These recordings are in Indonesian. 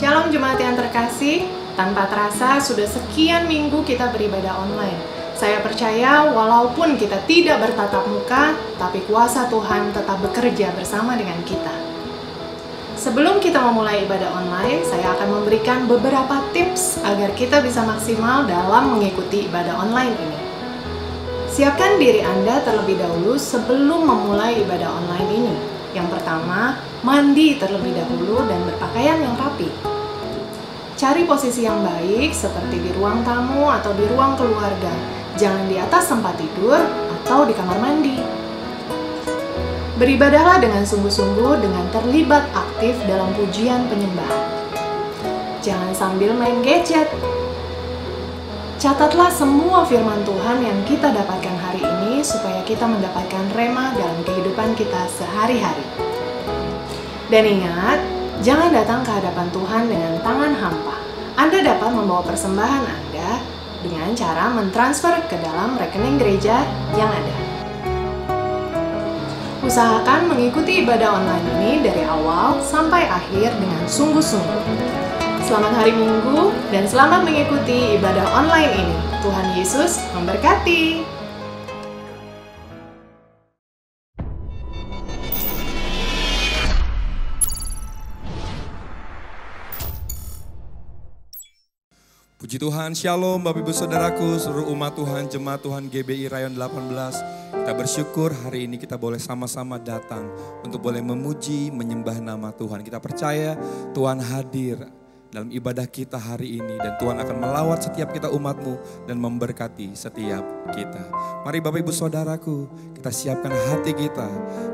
Shalom jemaat yang terkasih, tanpa terasa sudah sekian minggu kita beribadah online. Saya percaya walaupun kita tidak bertatap muka, tapi kuasa Tuhan tetap bekerja bersama dengan kita. Sebelum kita memulai ibadah online, saya akan memberikan beberapa tips agar kita bisa maksimal dalam mengikuti ibadah online ini. Siapkan diri Anda terlebih dahulu sebelum memulai ibadah online ini. Yang pertama, mandi terlebih dahulu dan berpakaian yang rapi. Cari posisi yang baik seperti di ruang tamu atau di ruang keluarga. Jangan di atas tempat tidur atau di kamar mandi. Beribadahlah dengan sungguh-sungguh dengan terlibat aktif dalam pujian penyembahan. Jangan sambil main gadget. Catatlah semua firman Tuhan yang kita dapatkan hari ini supaya kita mendapatkan rema dalam kehidupan kita sehari-hari. Dan ingat, jangan datang ke hadapan Tuhan dengan tangan hampa. Anda dapat membawa persembahan Anda dengan cara mentransfer ke dalam rekening gereja yang ada. Usahakan mengikuti ibadah online ini dari awal sampai akhir dengan sungguh-sungguh. Selamat hari Minggu dan selamat mengikuti ibadah online ini. Tuhan Yesus memberkati. Puji Tuhan, Shalom Bapak Ibu Saudaraku, seluruh umat Tuhan, jemaat Tuhan GBI Rayon 18. Kita bersyukur hari ini kita boleh sama-sama datang untuk boleh memuji, menyembah nama Tuhan. Kita percaya Tuhan hadir dalam ibadah kita hari ini dan Tuhan akan melawat setiap kita umat-Mu dan memberkati setiap kita. Mari Bapak Ibu Saudaraku, kita siapkan hati kita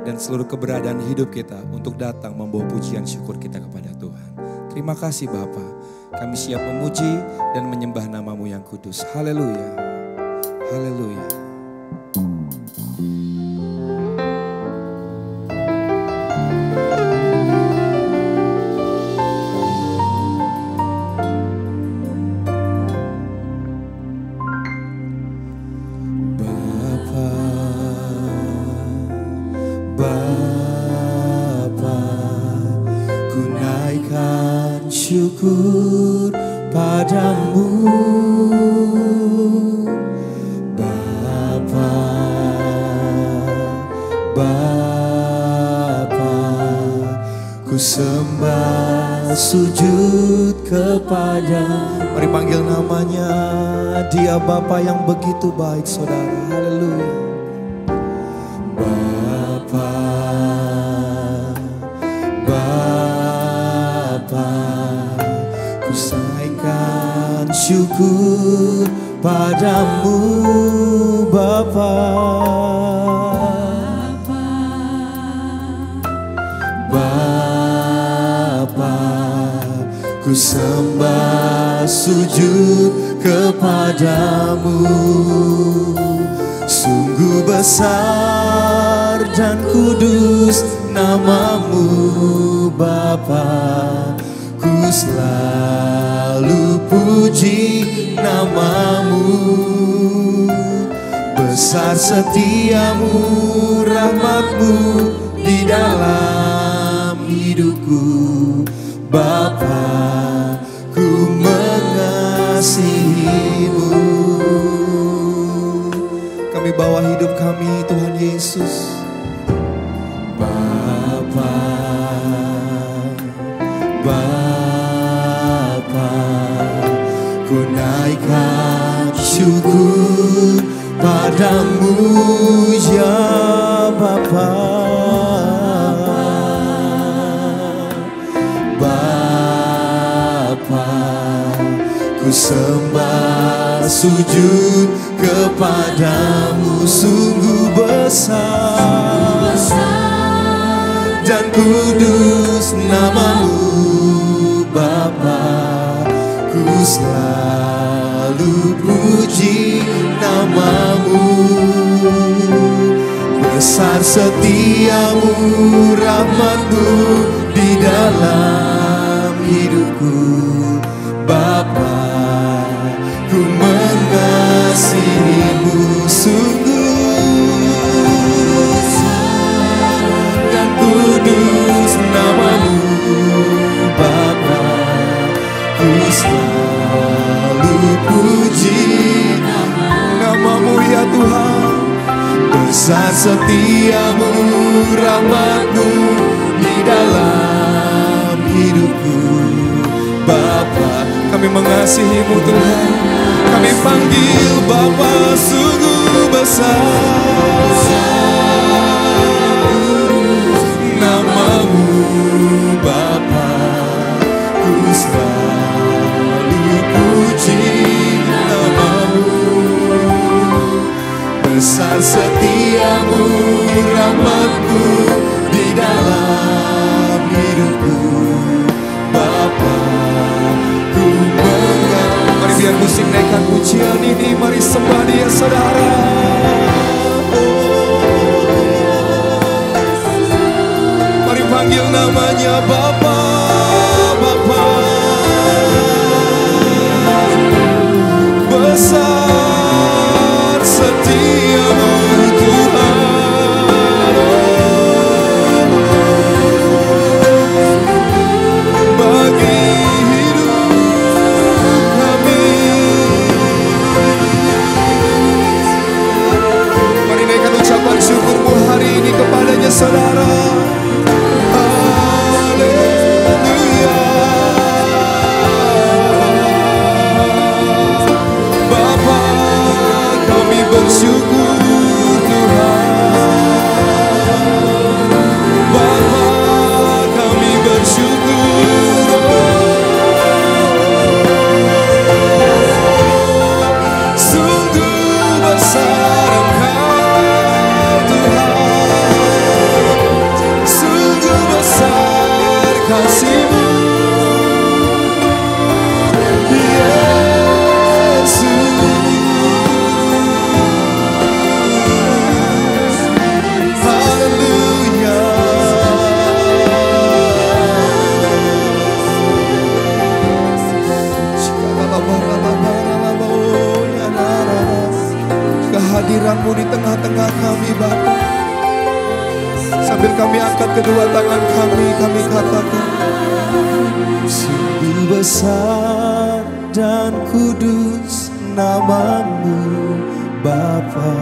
dan seluruh keberadaan hidup kita untuk datang membawa pujian syukur kita kepada Tuhan. Terima kasih Bapa, kami siap memuji dan menyembah nama-Mu yang kudus. Haleluya, haleluya. Syukur padamu Bapa, Bapa, ku sembah sujud kepada. Mari panggil namanya, Dia Bapa yang begitu baik saudara. Haleluya. Bapa, Bapa, ku naikkan syukur padamu Bapa, Bapa, ku sembah sujud kepadamu. Sungguh besar dan kudus namamu Bapa, ku selalu puji namamu. Besar setiamu, rahmatmu di dalam hidupku Bapa, ku mengasihimu. Kami bawa hidup kami Tuhan Yesus. Bapa, Bapa, ku naikkan syukur padamu ya Bapa, Bapa, ku sembah sujud kepadamu. Sungguh besar dan kudus namamu Bapa, ku selalu puji namamu. Besar setiamu, rahmatmu di dalam hidupku Bapa, ku mengasihimu. Sungguh besar dan kudus namamu Bapa, besar setiamu, rahmatmu di dalam hidupku. Bapa, kami mengasihimu Tuhan, kami panggil Bapa, sungguh besar namamu Bapa, ku selalu puji namamu. Besar setiamu, rahmatmu di dalam hidupku. Bapa, ku mengasihi. Mari biar musik naikkan pujian ini, mari sembah Dia saudara. Mari panggil namanya Bapa, Bapa. Besar setiamu Tuhan, bagi hidup kami. Mari naikkan ucapan syukurmu hari ini kepadanya saudara. Haleluya. Bapa, kami bersyukur Tuhan. Bapa, kami bersyukur. Sungguh besar Engkau Tuhan, sungguh besar kasih-Mu Yesus. Haleluya. Kehadiran-Mu di tengah-tengah kami Bapa. Sambil kami angkat kedua tangan kami katakan, sungguh besar dan kudus namamu Bapa,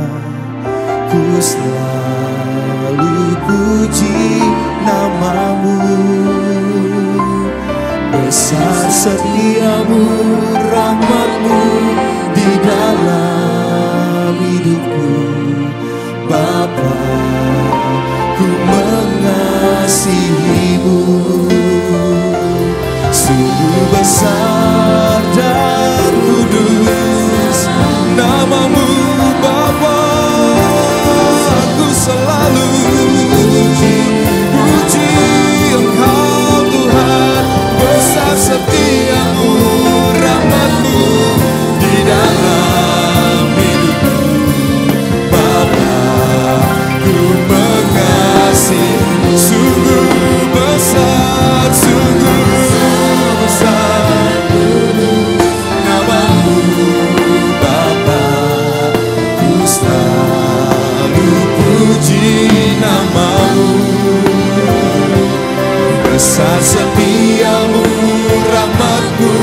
ku selalu puji namamu. Besar setiamu, rahmatmu di dalam hidupku. Bapa, ku mengasihimu. Sungguh besar dan kudus namamu Bapa, ku selalu puji Engkau Tuhan. Besar setiamu, rahmatmu di dalam hidupku. Bapa, ku mengasihi. Sungguh besar, sungguh besar namamu Bapa, ku selalu puji namamu. Besar setiamu, rahmatmu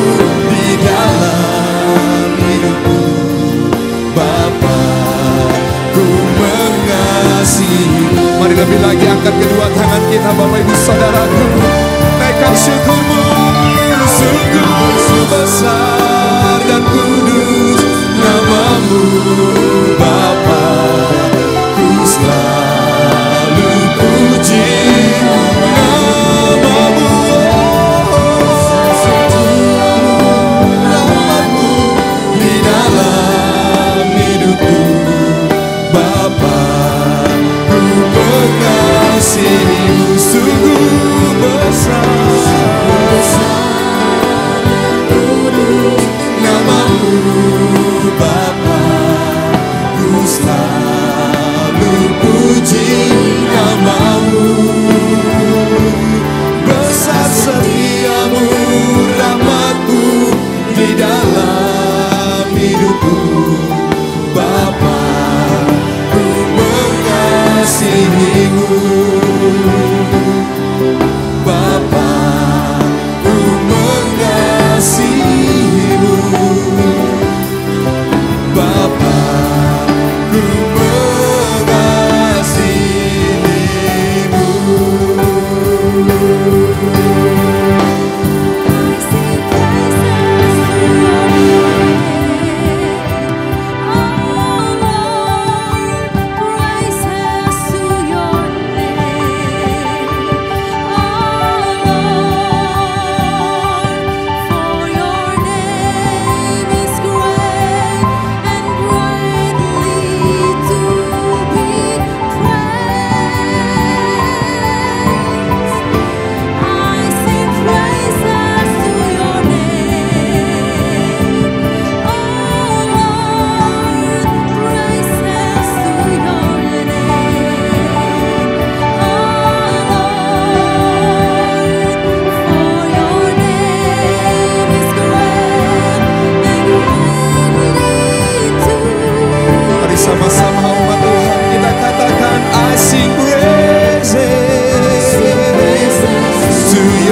di dalam hidupku. Bapa, ku mengasihi. Mari lebih lagi angkat kedua tangan kita Bapak Ibu Saudaraku, naikkan syukurmu. Sungguh besar dan kudus namamu Bapa, ku selalu puji namamu. Rahmatmu di dalam hidupku. Bapa, ku mengasihimu. Sungguh besar namamu Bapa, ku selalu puji namamu. Besar setiamu, rahmatmu di dalam hidupku. Bapa, ku mengasihimu. Bapa, ku mengasihimu. Bapa,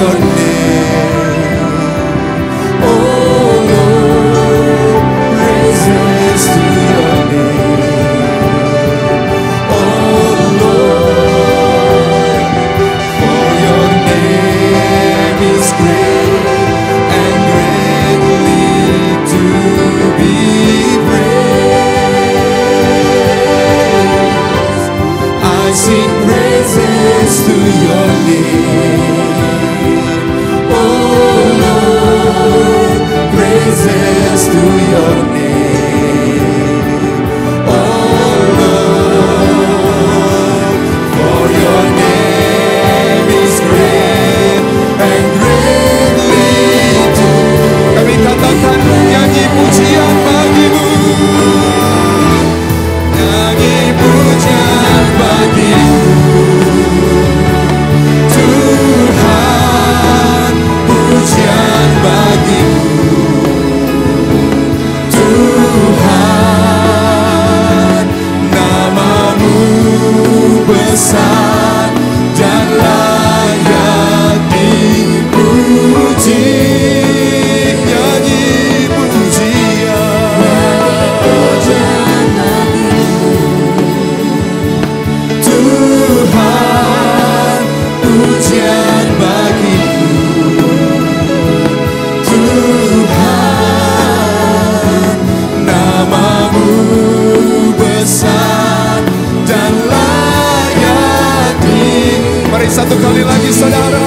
your name. Oh Lord, praises to your name. Oh Lord, for your name is great and greatly to be praised. I sing praises to your name. Oh Lord, praises to your name. Oh Lord, for your name is great and greatly to. Kami katakan nyanyi pujian bagimu, nyanyi pujian bagimu. Tuhan, pujian bagimu. Tuhan, namamu besar dan layak dipuji. Nyanyi pujian Tuhan, pujian bagimu. Tuhan, namamu besar dan layak di. Mari satu kali lagi saudara,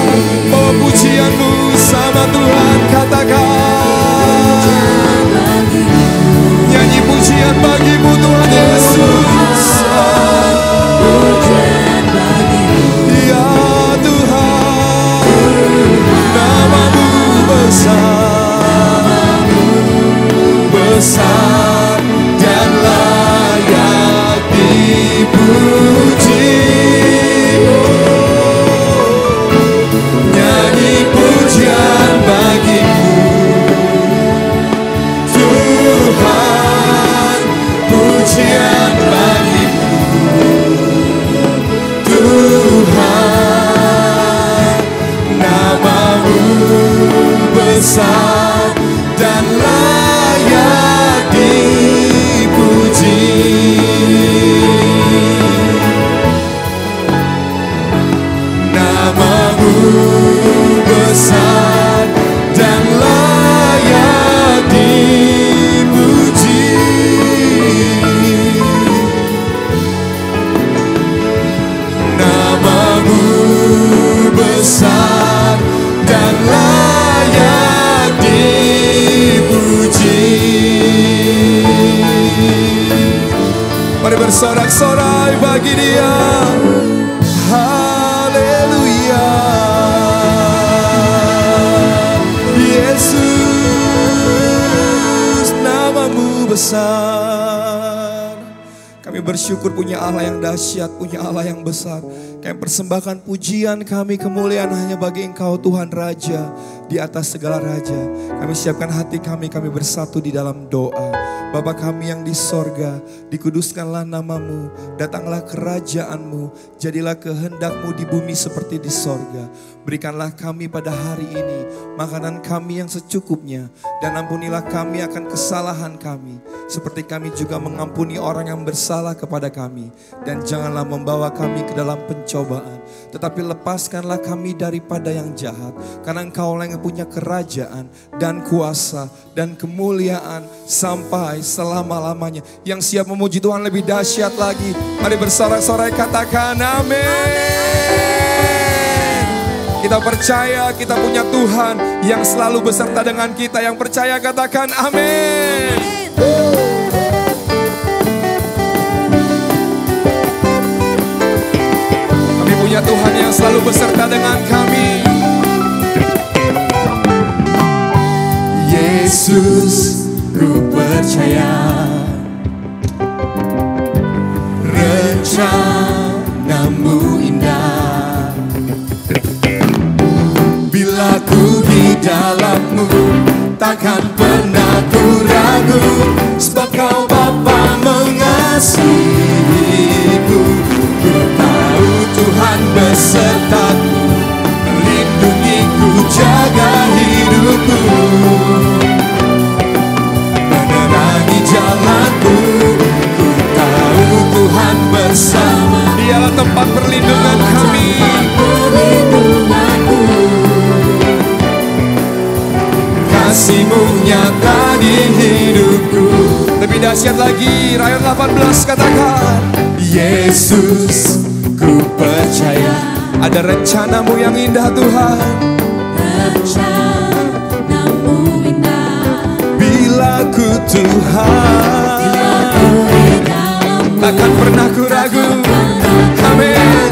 bawa pujianmu sama Tuhan, katakan. Nyanyi pujian bagimu Tuhan Yesus. Ya Tuhan, namamu besar, besar dan layak dipuji. Nyanyi pujian bagimu. Tuhan, pujian bagimu. Tuhan, namamu besar dan layak dipuji. Namamu besar dan layak dipuji. Namamu besar dan layak dipuji. Mari bersorak-sorai bagi Dia. Haleluya. Yesus, namamu besar. Kami bersyukur punya Allah yang dahsyat, punya Allah yang besar. Kami persembahkan pujian kami, kemuliaan hanya bagi Engkau Tuhan Raja di atas segala raja. Kami siapkan hati kami bersatu di dalam doa. Bapa kami yang di sorga, dikuduskanlah namamu, datanglah kerajaanmu, jadilah kehendakmu di bumi seperti di sorga. Berikanlah kami pada hari ini makanan kami yang secukupnya, dan ampunilah kami akan kesalahan kami, seperti kami juga mengampuni orang yang bersalah kepada kami. Dan janganlah membawa kami ke dalam pencobaan, tetapi lepaskanlah kami daripada yang jahat. Karena Engkau yang punya kerajaan dan kuasa dan kemuliaan sampai selama-lamanya. Yang siap memuji Tuhan lebih dahsyat lagi, mari bersorak-sorai katakan amin. Kita percaya kita punya Tuhan yang selalu beserta dengan kita. Yang percaya katakan amin. Kami punya Tuhan yang selalu beserta dengan kami. Yesus, ku percaya rencanamu indah. Bila ku di dalammu, takkan pernah ku ragu, sebab Kau Bapa mengasihiku. Ku tahu Tuhan besertaku, melindungiku nyata di hidupku. Lebih dahsyat lagi, Rayon 18 katakan, Yesus, ku percaya ada rencanamu yang indah Tuhan. Rencanamu indah. Bila ku Tuhan, takkan pernah ku ragu. Amin.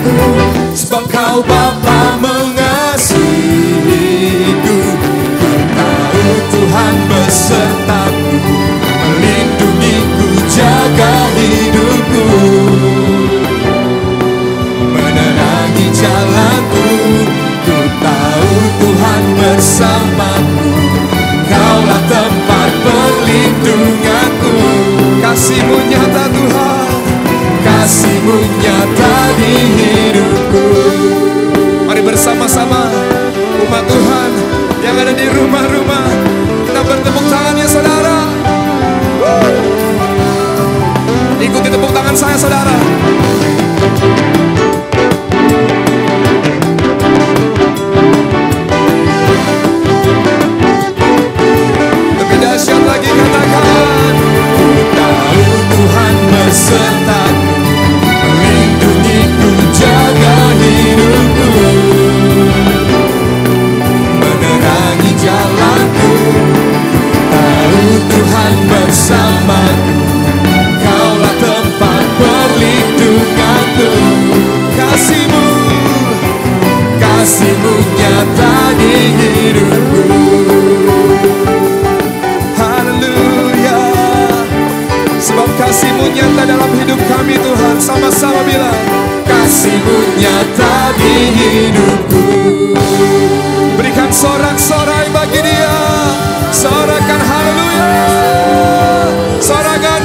Sebab Kau Bapa mengasihiku. Ku tahu Tuhan besertaku, melindungiku, jaga hidupku, menerangi jalanku. Ku tahu Tuhan bersamaku, Kaulah tempat perlindunganku. Kasih-Mu nyata Tuhan, kasih-Mu nyata di hidupku. Mari bersama-sama umat Tuhan yang ada di rumah-rumah, kita bertepuk tangannya saudara. Ikuti tepuk tangan saya saudara. Lebih dahsyat lagi katakan, ku tahu Tuhan besertaku, melindungiku, jaga hidupku, menerangi jalanku. Tahu Tuhan bersamaku, Kaulah tempat perlindunganku. Kasih-Mu, kasih-Mu nyata di hidupku. Haleluya. Sebab kasih-Mu nyata dalam hidup kami Tuhan. Sama-sama bilang, kasih-Mu nyata di hidupku. Berikan sorak-sorai bagi Dia. Sorakan haleluya. Sorakan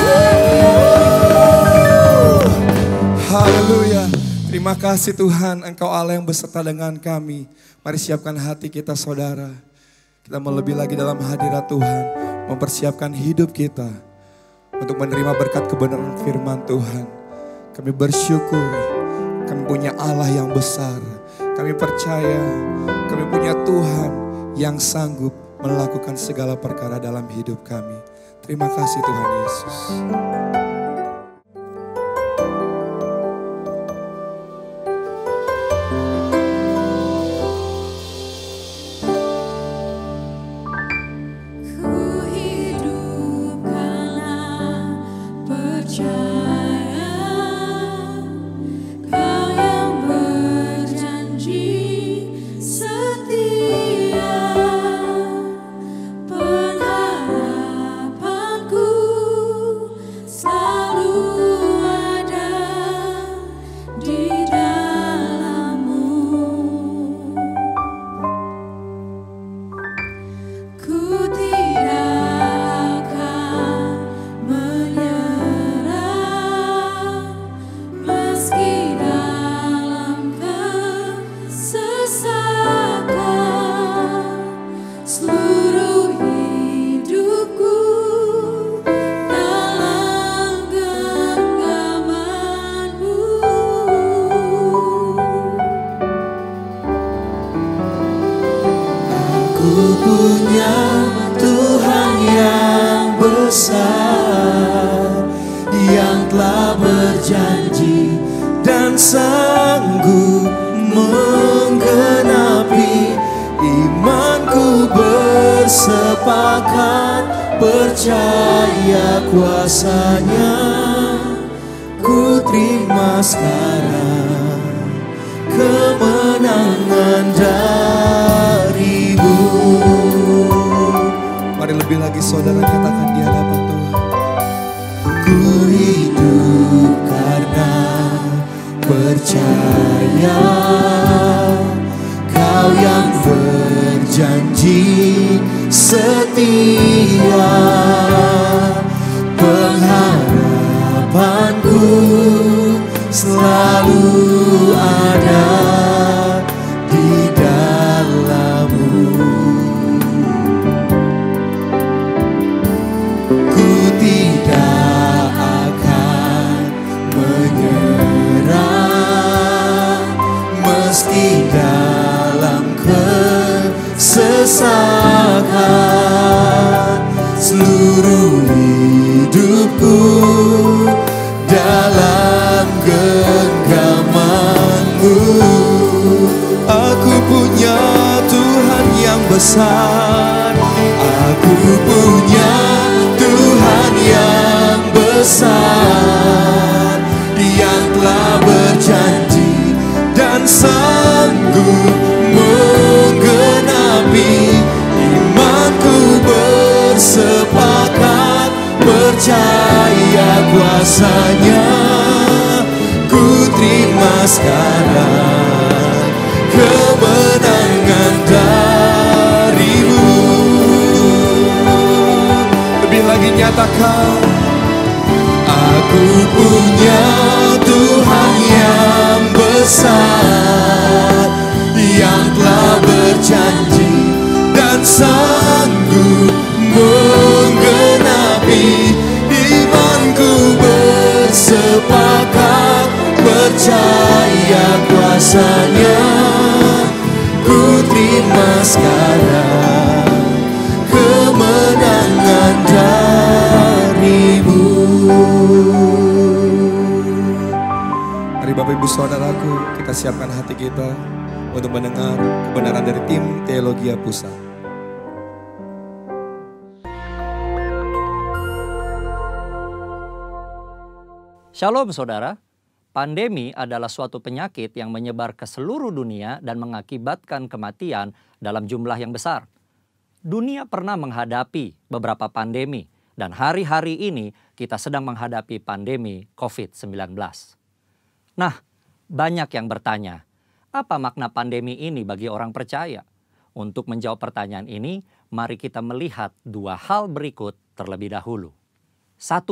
haleluya. Terima kasih Tuhan, Engkau Allah yang beserta dengan kami. Mari siapkan hati kita saudara. Kita mau lebih lagi dalam hadirat Tuhan, mempersiapkan hidup kita untuk menerima berkat kebenaran firman Tuhan. Kami bersyukur, kami punya Allah yang besar. Kami percaya, kami punya Tuhan yang sanggup melakukan segala perkara dalam hidup kami. Terima kasih Tuhan Yesus. Percaya kuasanya, ku terima sekarang kemenangan dari-Mu. Mari lebih lagi saudara katakan di hadapan Tuhan. Ku hidup karena percaya, Kau yang berjanji setia. Pengharapanku selalu ada di dalam-Mu. Ku tidak akan menyerah meski dalam kesesakan. besar. Aku punya Tuhan yang besar, yang telah berjanji dan sanggup menggenapi. Imanku bersepakat percaya kuasanya. Ku terima sekarang kemenangan darimu. Lebih lagi nyatakan, Aku punya Tuhan yang besar, yang telah berjanji dan sanggup menggenapi. Imanku bersepakat percaya kuasanya. Ku terima sekarang kemenangan darimu. mari Bapak Ibu Saudaraku, kita siapkan hati kita untuk mendengar kebenaran dari tim Teologia Pusat. Shalom saudara, pandemi adalah suatu penyakit yang menyebar ke seluruh dunia dan mengakibatkan kematian dalam jumlah yang besar. Dunia pernah menghadapi beberapa pandemi dan hari-hari ini kita sedang menghadapi pandemi COVID-19. Nah, banyak yang bertanya, apa makna pandemi ini bagi orang percaya? Untuk menjawab pertanyaan ini, mari kita melihat dua hal berikut terlebih dahulu. 1.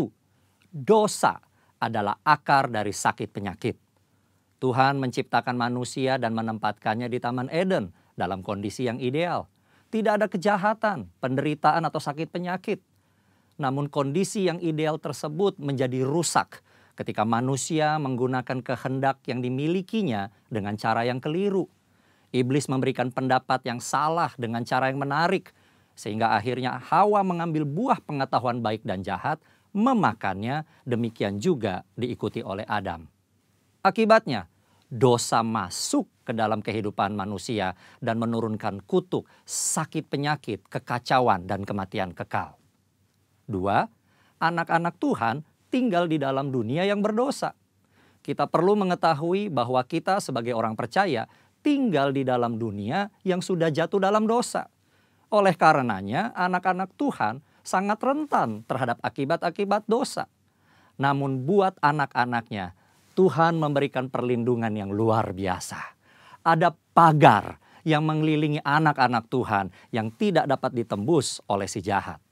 Dosa adalah akar dari sakit penyakit. Tuhan menciptakan manusia dan menempatkannya di Taman Eden dalam kondisi yang ideal. Tidak ada kejahatan, penderitaan atau sakit penyakit. Namun kondisi yang ideal tersebut menjadi rusak ketika manusia menggunakan kehendak yang dimilikinya dengan cara yang keliru. Iblis memberikan pendapat yang salah dengan cara yang menarik, sehingga akhirnya Hawa mengambil buah pengetahuan baik dan jahat, memakannya, demikian juga diikuti oleh Adam. Akibatnya, dosa masuk ke dalam kehidupan manusia dan menurunkan kutuk, sakit penyakit, kekacauan, dan kematian kekal. 2. Anak-anak Tuhan tinggal di dalam dunia yang berdosa. Kita perlu mengetahui bahwa kita sebagai orang percaya tinggal di dalam dunia yang sudah jatuh dalam dosa. Oleh karenanya, anak-anak Tuhan sangat rentan terhadap akibat-akibat dosa. Namun buat anak-anaknya, Tuhan memberikan perlindungan yang luar biasa. Ada pagar yang mengelilingi anak-anak Tuhan yang tidak dapat ditembus oleh si jahat.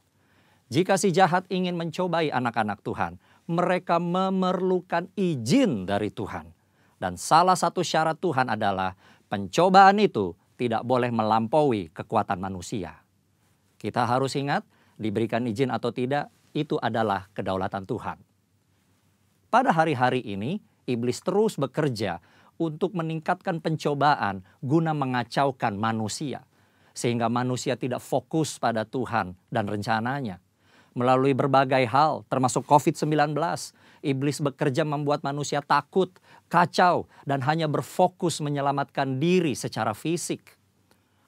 Jika si jahat ingin mencobai anak-anak Tuhan, mereka memerlukan izin dari Tuhan. Dan salah satu syarat Tuhan adalah pencobaan itu tidak boleh melampaui kekuatan manusia. Kita harus ingat, diberikan izin atau tidak, itu adalah kedaulatan Tuhan. Pada hari-hari ini, iblis terus bekerja untuk meningkatkan pencobaan guna mengacaukan manusia. Sehingga manusia tidak fokus pada Tuhan dan rencananya. Melalui berbagai hal, termasuk COVID-19, iblis bekerja membuat manusia takut, kacau, dan hanya berfokus menyelamatkan diri secara fisik.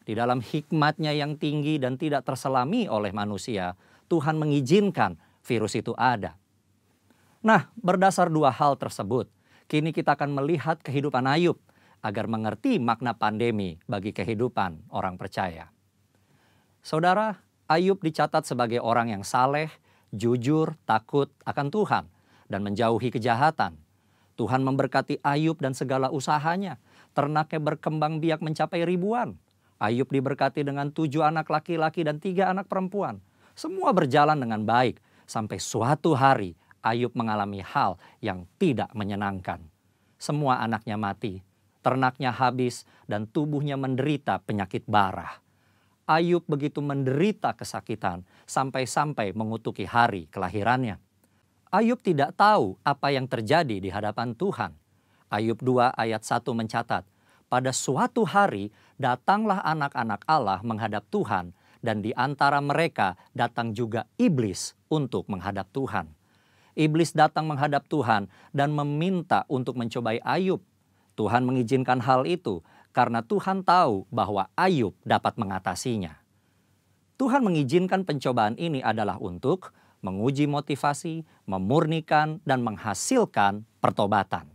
Di dalam hikmat-Nya yang tinggi dan tidak terselami oleh manusia, Tuhan mengizinkan virus itu ada. Nah, berdasar dua hal tersebut, kini kita akan melihat kehidupan Ayub agar mengerti makna pandemi bagi kehidupan orang percaya. Saudara, Ayub dicatat sebagai orang yang saleh, jujur, takut akan Tuhan, dan menjauhi kejahatan. Tuhan memberkati Ayub dan segala usahanya. Ternaknya berkembang biak mencapai ribuan. Ayub diberkati dengan 7 anak laki-laki dan 3 anak perempuan. Semua berjalan dengan baik, sampai suatu hari Ayub mengalami hal yang tidak menyenangkan. Semua anaknya mati, ternaknya habis, dan tubuhnya menderita penyakit bara. Ayub begitu menderita kesakitan sampai-sampai mengutuki hari kelahirannya. Ayub tidak tahu apa yang terjadi di hadapan Tuhan. Ayub 2 ayat 1 mencatat, pada suatu hari datanglah anak-anak Allah menghadap Tuhan, dan di antara mereka datang juga iblis untuk menghadap Tuhan. Iblis datang menghadap Tuhan dan meminta untuk mencobai Ayub. Tuhan mengizinkan hal itu karena Tuhan tahu bahwa Ayub dapat mengatasinya. Tuhan mengizinkan pencobaan ini adalah untuk menguji motivasi, memurnikan, dan menghasilkan pertobatan.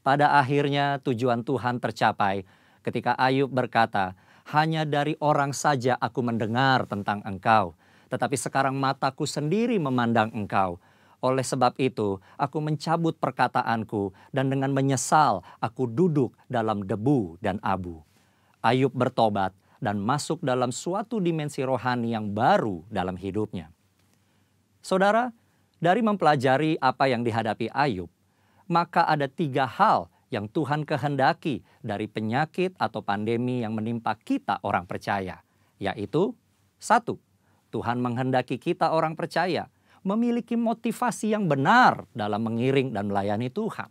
Pada akhirnya tujuan Tuhan tercapai ketika Ayub berkata, "Hanya dari orang saja aku mendengar tentang Engkau, tetapi sekarang mataku sendiri memandang Engkau. Oleh sebab itu, aku mencabut perkataanku dan dengan menyesal aku duduk dalam debu dan abu." Ayub bertobat dan masuk dalam suatu dimensi rohani yang baru dalam hidupnya. Saudara, dari mempelajari apa yang dihadapi Ayub, maka ada 3 hal yang Tuhan kehendaki dari penyakit atau pandemi yang menimpa kita orang percaya. Yaitu, 1, Tuhan menghendaki kita orang percaya memiliki motivasi yang benar dalam mengiring dan melayani Tuhan.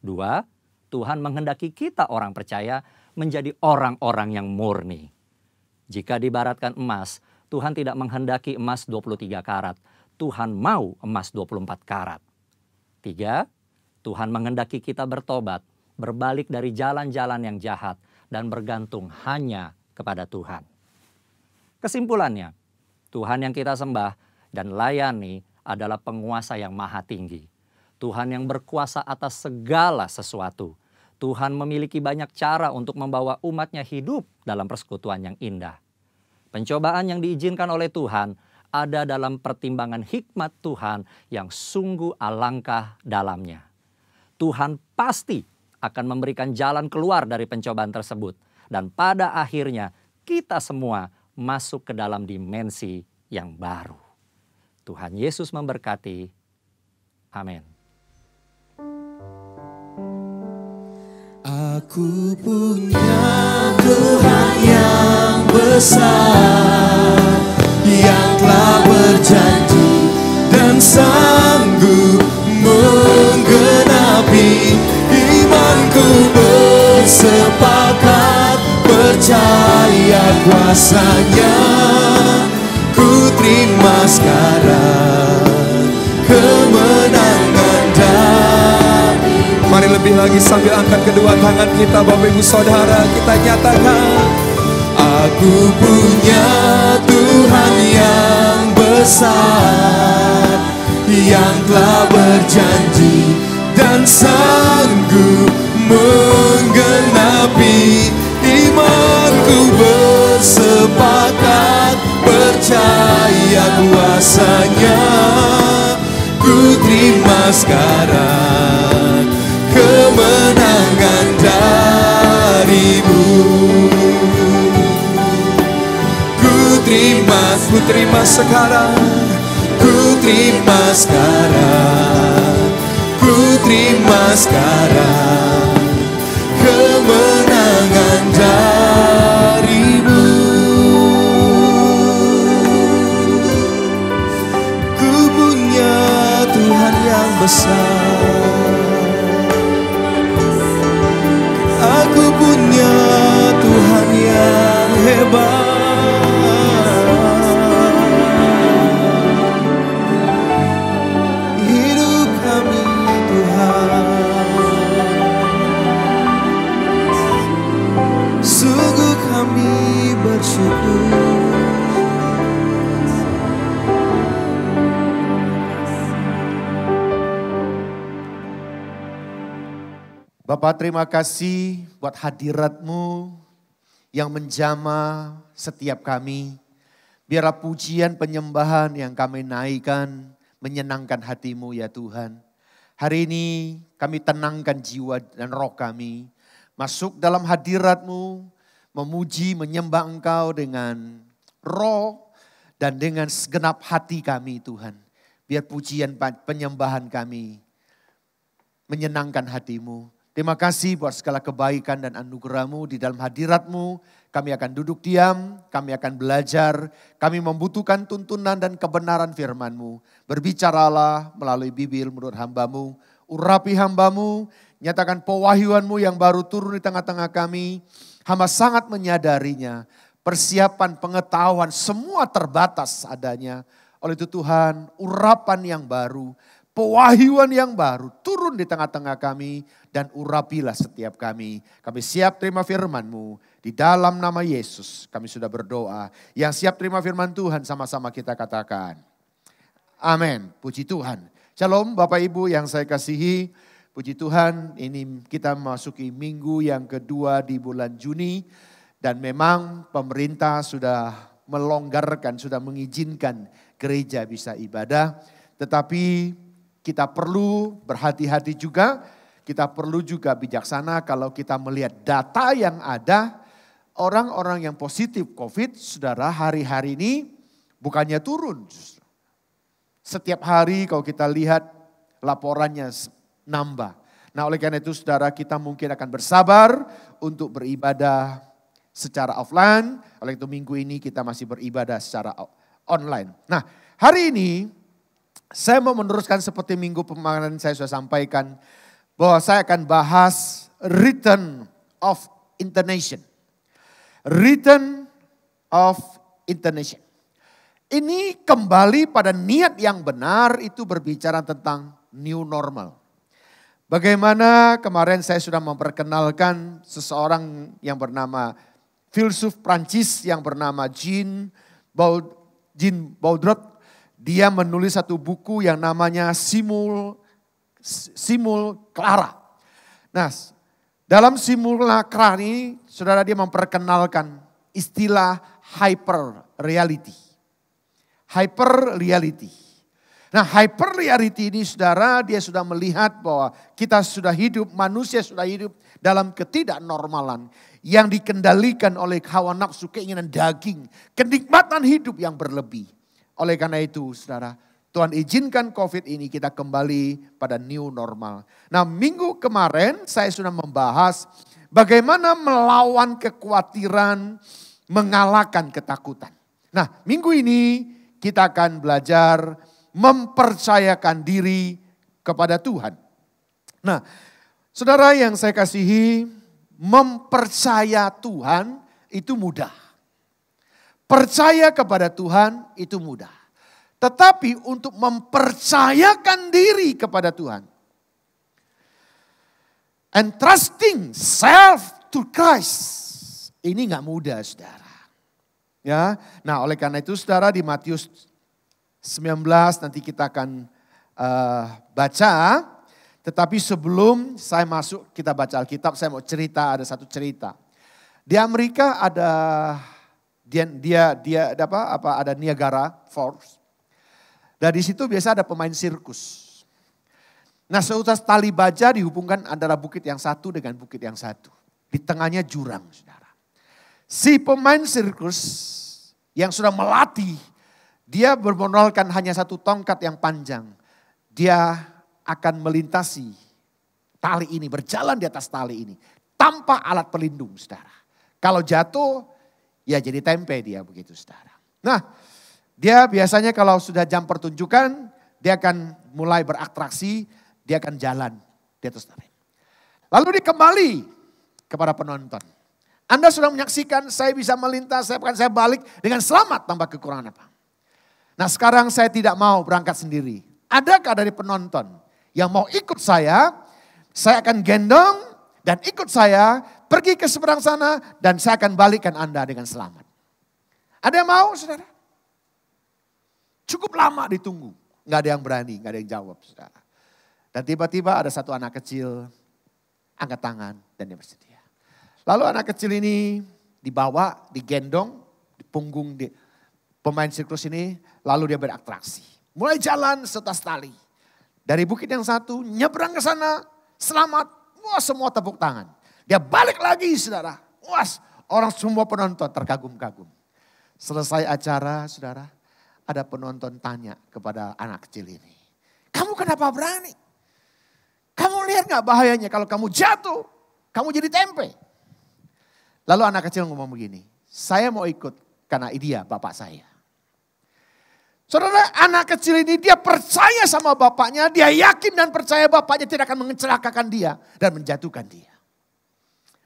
2, Tuhan menghendaki kita orang percaya menjadi orang-orang yang murni. Jika diibaratkan emas, Tuhan tidak menghendaki emas 23 karat. Tuhan mau emas 24 karat. 3, Tuhan menghendaki kita bertobat, berbalik dari jalan-jalan yang jahat, dan bergantung hanya kepada Tuhan. Kesimpulannya, Tuhan yang kita sembah dan layani adalah penguasa yang maha tinggi. Tuhan yang berkuasa atas segala sesuatu. Tuhan memiliki banyak cara untuk membawa umatnya hidup dalam persekutuan yang indah. Pencobaan yang diizinkan oleh Tuhan ada dalam pertimbangan hikmat Tuhan yang sungguh alangkah dalamnya. Tuhan pasti akan memberikan jalan keluar dari pencobaan tersebut. Dan pada akhirnya kita semua masuk ke dalam dimensi yang baru. Tuhan Yesus memberkati. Amin. Aku punya Tuhan yang besar, yang telah berjanji dan sanggup menggenapi. Imanku bersepakat percaya kuasa-Nya. Ku terima sekarang kemenangan dari. Mari lebih lagi sambil angkat kedua tangan kita, Bapak Ibu Saudara, kita nyatakan, aku punya Tuhan yang besar, yang telah berjanji dan sanggup menggenapi. Imanku bersepakat percaya kuasa-Nya. Ku terima sekarang kemenangan darimu. Ku terima sekarang, ku terima sekarang, ku terima sekarang kemenangan darimu. Ku punya Tuhan yang besar, aku punya Tuhan yang hebat. Hidup kami Tuhan, sungguh kami bersyukur. Bapak, terima kasih buat hadirat-Mu yang menjamah setiap kami. Biarlah pujian penyembahan yang kami naikkan menyenangkan hati-Mu ya Tuhan. Hari ini kami tenangkan jiwa dan roh kami. Masuk dalam hadirat-Mu, memuji, menyembah Engkau dengan roh dan dengan segenap hati kami Tuhan. Biar pujian penyembahan kami menyenangkan hati-Mu. Terima kasih buat segala kebaikan dan anugerah-Mu di dalam hadirat-Mu. Kami akan duduk diam, kami akan belajar, kami membutuhkan tuntunan dan kebenaran firman-Mu. Berbicaralah melalui bibir menurut hamba-Mu, urapi hamba-Mu, nyatakan pewahyuan-Mu yang baru turun di tengah-tengah kami. Hamba sangat menyadarinya, persiapan pengetahuan semua terbatas adanya. Oleh itu Tuhan, urapan yang baru, pewahyuan yang baru turun di tengah-tengah kami dan urapilah setiap kami. Kami siap terima firman-Mu. Di dalam nama Yesus kami sudah berdoa. Yang siap terima firman Tuhan sama-sama kita katakan. Amin. Puji Tuhan. Shalom Bapak Ibu yang saya kasihi. Puji Tuhan, ini kita memasuki minggu yang kedua di bulan Juni. Dan memang pemerintah sudah melonggarkan, sudah mengizinkan gereja bisa ibadah. Tetapi kita perlu berhati-hati juga. Kita perlu juga bijaksana kalau kita melihat data yang ada. Orang-orang yang positif COVID, saudara, hari-hari ini bukannya turun. Setiap hari kalau kita lihat laporannya nambah. Nah oleh karena itu saudara, kita mungkin akan bersabar untuk beribadah secara offline. Oleh itu minggu ini kita masih beribadah secara online. Nah hari ini saya mau meneruskan seperti minggu kemarin saya sudah sampaikan. Bahwa saya akan bahas Return of Internation. Return of Internation. Ini kembali pada niat yang benar itu berbicara tentang new normal. Bagaimana kemarin saya sudah memperkenalkan seseorang yang bernama filsuf Prancis yang bernama Jean Baudrillard. Dia menulis satu buku yang namanya Simulacra. Nah, dalam Simulacra ini, saudara, dia memperkenalkan istilah hyper reality. Hyper reality. Nah, hyper reality ini saudara, dia sudah melihat bahwa kita sudah hidup, manusia sudah hidup dalam ketidaknormalan yang dikendalikan oleh hawa nafsu, keinginan daging, kenikmatan hidup yang berlebih. Oleh karena itu saudara, Tuhan izinkan COVID ini kita kembali pada new normal. Nah minggu kemarin saya sudah membahas bagaimana melawan kekhawatiran, mengalahkan ketakutan. Nah minggu ini kita akan belajar mempercayakan diri kepada Tuhan. Nah saudara yang saya kasihi, mempercaya Tuhan itu mudah. Percaya kepada Tuhan itu mudah. Tetapi untuk mempercayakan diri kepada Tuhan. Entrusting self to Christ. Ini gak mudah saudara. Ya, nah oleh karena itu saudara di Matius 19 nanti kita akan baca. Tetapi sebelum saya masuk kita baca Alkitab, saya mau cerita, ada satu cerita. Di Amerika ada ada Niagara Falls. Dan di situ biasa ada pemain sirkus. Nah seutas tali baja dihubungkan antara bukit yang satu dengan bukit yang satu. Di tengahnya jurang saudara. Si pemain sirkus yang sudah melatih, dia bermodalkan hanya satu tongkat yang panjang. Dia akan melintasi tali ini, berjalan di atas tali ini. Tanpa alat pelindung saudara. Kalau jatuh, ya jadi tempe dia begitu saudara. Nah dia biasanya kalau sudah jam pertunjukan, dia akan mulai beratraksi, dia akan jalan di atas tali. Lalu dia kembali kepada penonton. Anda sudah menyaksikan saya bisa melintas, saya balik dengan selamat tanpa kekurangan apa. Nah sekarang saya tidak mau berangkat sendiri. Adakah dari penonton yang mau ikut saya akan gendong dan ikut saya pergi ke seberang sana dan saya akan balikkan Anda dengan selamat. Ada yang mau saudara? Cukup lama ditunggu. Gak ada yang berani, gak ada yang jawab saudara. Dan tiba-tiba ada satu anak kecil angkat tangan dan dia bersedia. Lalu anak kecil ini dibawa, digendong, di punggung pemain sirkus ini. Lalu dia beratraksi. Mulai jalan setas tali. Dari bukit yang satu nyebrang ke sana, selamat. Wah semua tepuk tangan. Dia balik lagi saudara. Wah orang semua penonton terkagum-kagum. Selesai acara saudara. Ada penonton tanya kepada anak kecil ini. Kamu kenapa berani? Kamu lihat gak bahayanya kalau kamu jatuh, kamu jadi tempe. Lalu anak kecil ngomong begini, saya mau ikut karena dia bapak saya. Saudara, anak kecil ini dia percaya sama bapaknya, dia yakin dan percaya bapaknya tidak akan mencelakakan dia dan menjatuhkan dia.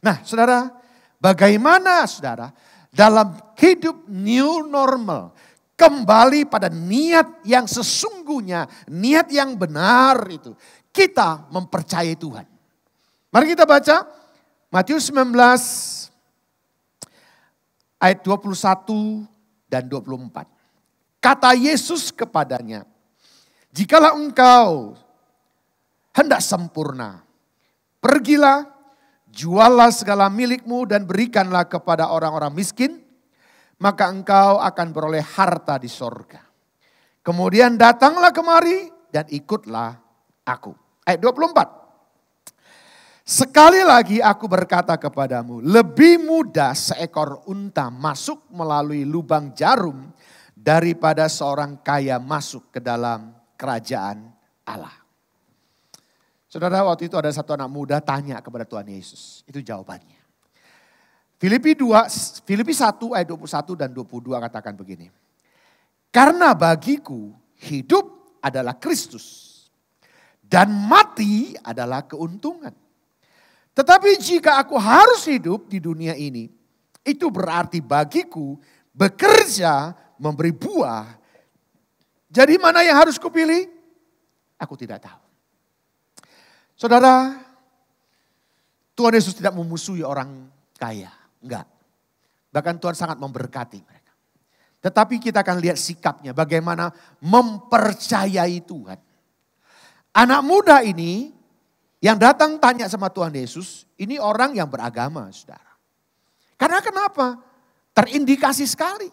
Nah saudara, bagaimana saudara dalam hidup new normal, kembali pada niat yang sesungguhnya, niat yang benar itu. Kita mempercayai Tuhan. Mari kita baca Matius 19 ayat 21 dan 24. Kata Yesus kepadanya, jikalau engkau hendak sempurna, pergilah, jualah segala milikmu dan berikanlah kepada orang-orang miskin, maka engkau akan beroleh harta di sorga. Kemudian datanglah kemari dan ikutlah aku. Ayat 24. Sekali lagi aku berkata kepadamu, lebih mudah seekor unta masuk melalui lubang jarum daripada seorang kaya masuk ke dalam kerajaan Allah. Saudara, waktu itu ada satu anak muda tanya kepada Tuhan Yesus. Itu jawabannya. Filipi 1 ayat 21 dan 22 katakan begini. Karena bagiku hidup adalah Kristus dan mati adalah keuntungan. Tetapi jika aku harus hidup di dunia ini, itu berarti bagiku bekerja memberi buah. Jadi mana yang harus kupilih? Aku tidak tahu. Saudara, Tuhan Yesus tidak memusuhi orang kaya. Enggak. Bahkan Tuhan sangat memberkati mereka. Tetapi kita akan lihat sikapnya bagaimana mempercayai Tuhan. Anak muda ini yang datang tanya sama Tuhan Yesus, ini orang yang beragama, saudara. Karena kenapa? Terindikasi sekali.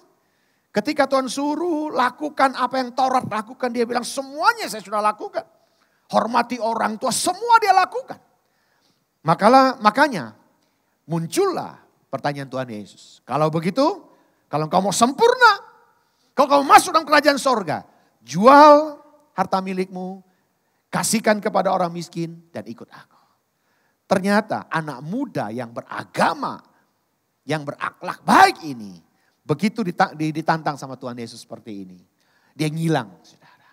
Ketika Tuhan suruh lakukan apa yang Taurat lakukan, dia bilang semuanya saya sudah lakukan. Hormati orang tua, semua dia lakukan. Makanya muncullah pertanyaan Tuhan Yesus. Kalau begitu, kalau engkau mau sempurna, kalau kamu masuk dalam kerajaan sorga, jual harta milikmu, kasihkan kepada orang miskin dan ikut aku. Ternyata anak muda yang beragama, yang berakhlak baik ini, begitu ditantang sama Tuhan Yesus seperti ini, dia ngilang, saudara.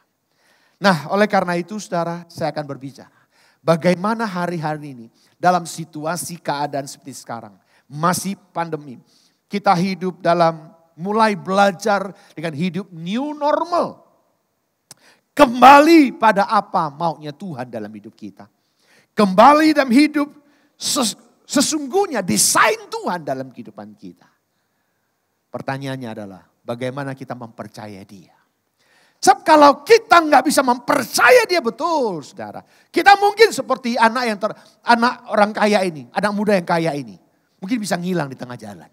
Nah, oleh karena itu, saudara, saya akan berbicara bagaimana hari-hari ini dalam situasi keadaan seperti sekarang, masih pandemi, kita hidup dalam mulai belajar dengan hidup new normal. Kembali pada apa maunya Tuhan dalam hidup kita. Kembali dalam hidup sesungguhnya desain Tuhan dalam kehidupan kita. Pertanyaannya adalah bagaimana kita mempercayai dia. Sebab kalau kita nggak bisa mempercayai dia betul, saudara. Kita mungkin seperti anak orang kaya ini, anak muda yang kaya ini. Mungkin bisa ngilang di tengah jalan.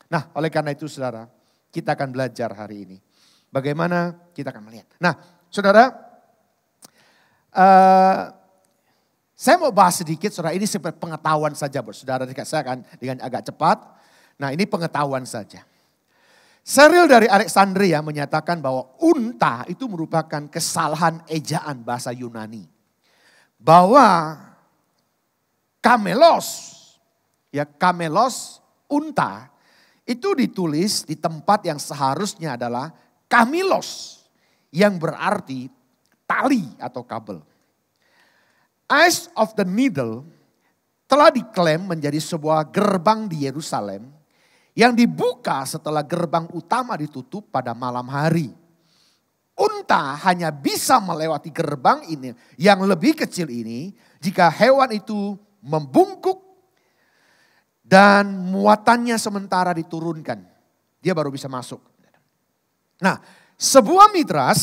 Nah, oleh karena itu saudara, kita akan belajar hari ini. Bagaimana kita akan melihat. Nah, saudara, saya mau bahas sedikit, saudara, ini seperti pengetahuan saja buat saudara. Saya akan dengan agak cepat. Nah, ini pengetahuan saja. Cyril dari Alexandria menyatakan bahwa unta itu merupakan kesalahan ejaan bahasa Yunani. Bahwa kamelos, unta, itu ditulis di tempat yang seharusnya adalah kamilos. Yang berarti tali atau kabel. Eyes of the Needle telah diklaim menjadi sebuah gerbang di Yerusalem yang dibuka setelah gerbang utama ditutup pada malam hari. Unta hanya bisa melewati gerbang ini yang lebih kecil ini jika hewan itu membungkuk dan muatannya sementara diturunkan. Dia baru bisa masuk. Nah, sebuah mitras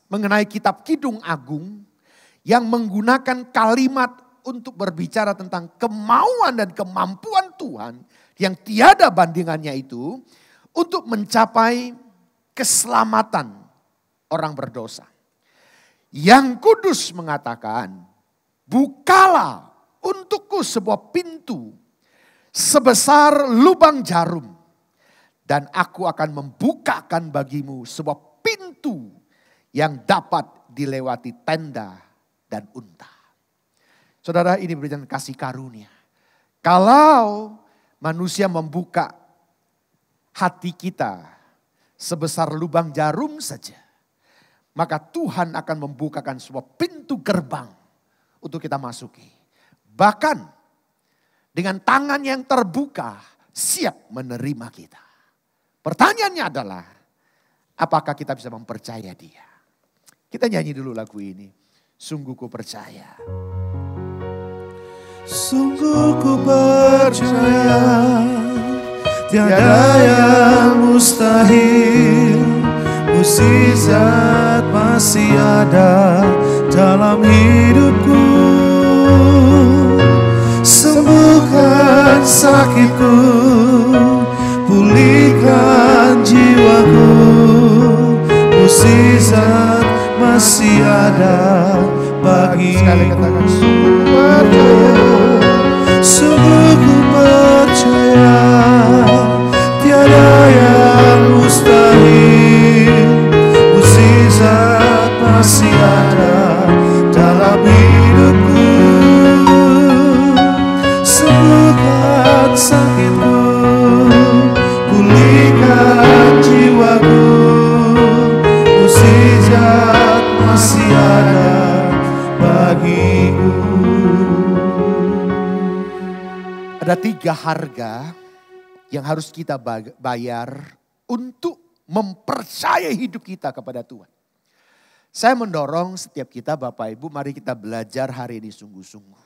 mengenai kitab Kidung Agung yang menggunakan kalimat untuk berbicara tentang kemauan dan kemampuan Tuhan yang tiada bandingannya itu untuk mencapai keselamatan orang berdosa. Yang Kudus mengatakan, bukalah untukku sebuah pintu sebesar lubang jarum dan aku akan membukakan bagimu sebuah pintu yang dapat dilewati tenda dan unta. Saudara, ini berikan kasih karunia. Kalau manusia membuka hati kita sebesar lubang jarum saja, maka Tuhan akan membukakan sebuah pintu gerbang untuk kita masuki. Bahkan dengan tangan yang terbuka siap menerima kita. Pertanyaannya adalah, apakah kita bisa mempercayai dia? Kita nyanyi dulu lagu ini. Sungguh ku percaya. Sungguh ku percaya tiada yang mustahil, mukjizat masih ada dalam hidupku. Sembuhkan sakitku, pulihkan jiwaku, mukjizat masih ada bagiku. Sekali katakan Sungguh ku percaya tiada yang mustahil, mukjizat masih ada dalam hidupku. Sembuhkan sakitku, pulihkan jiwaku, mukjizat masih ada bagiku. Ada 3 harga yang harus kita bayar untuk mempercayai hidup kita kepada Tuhan. Saya mendorong setiap kita Bapak Ibu, mari kita belajar hari ini sungguh-sungguh.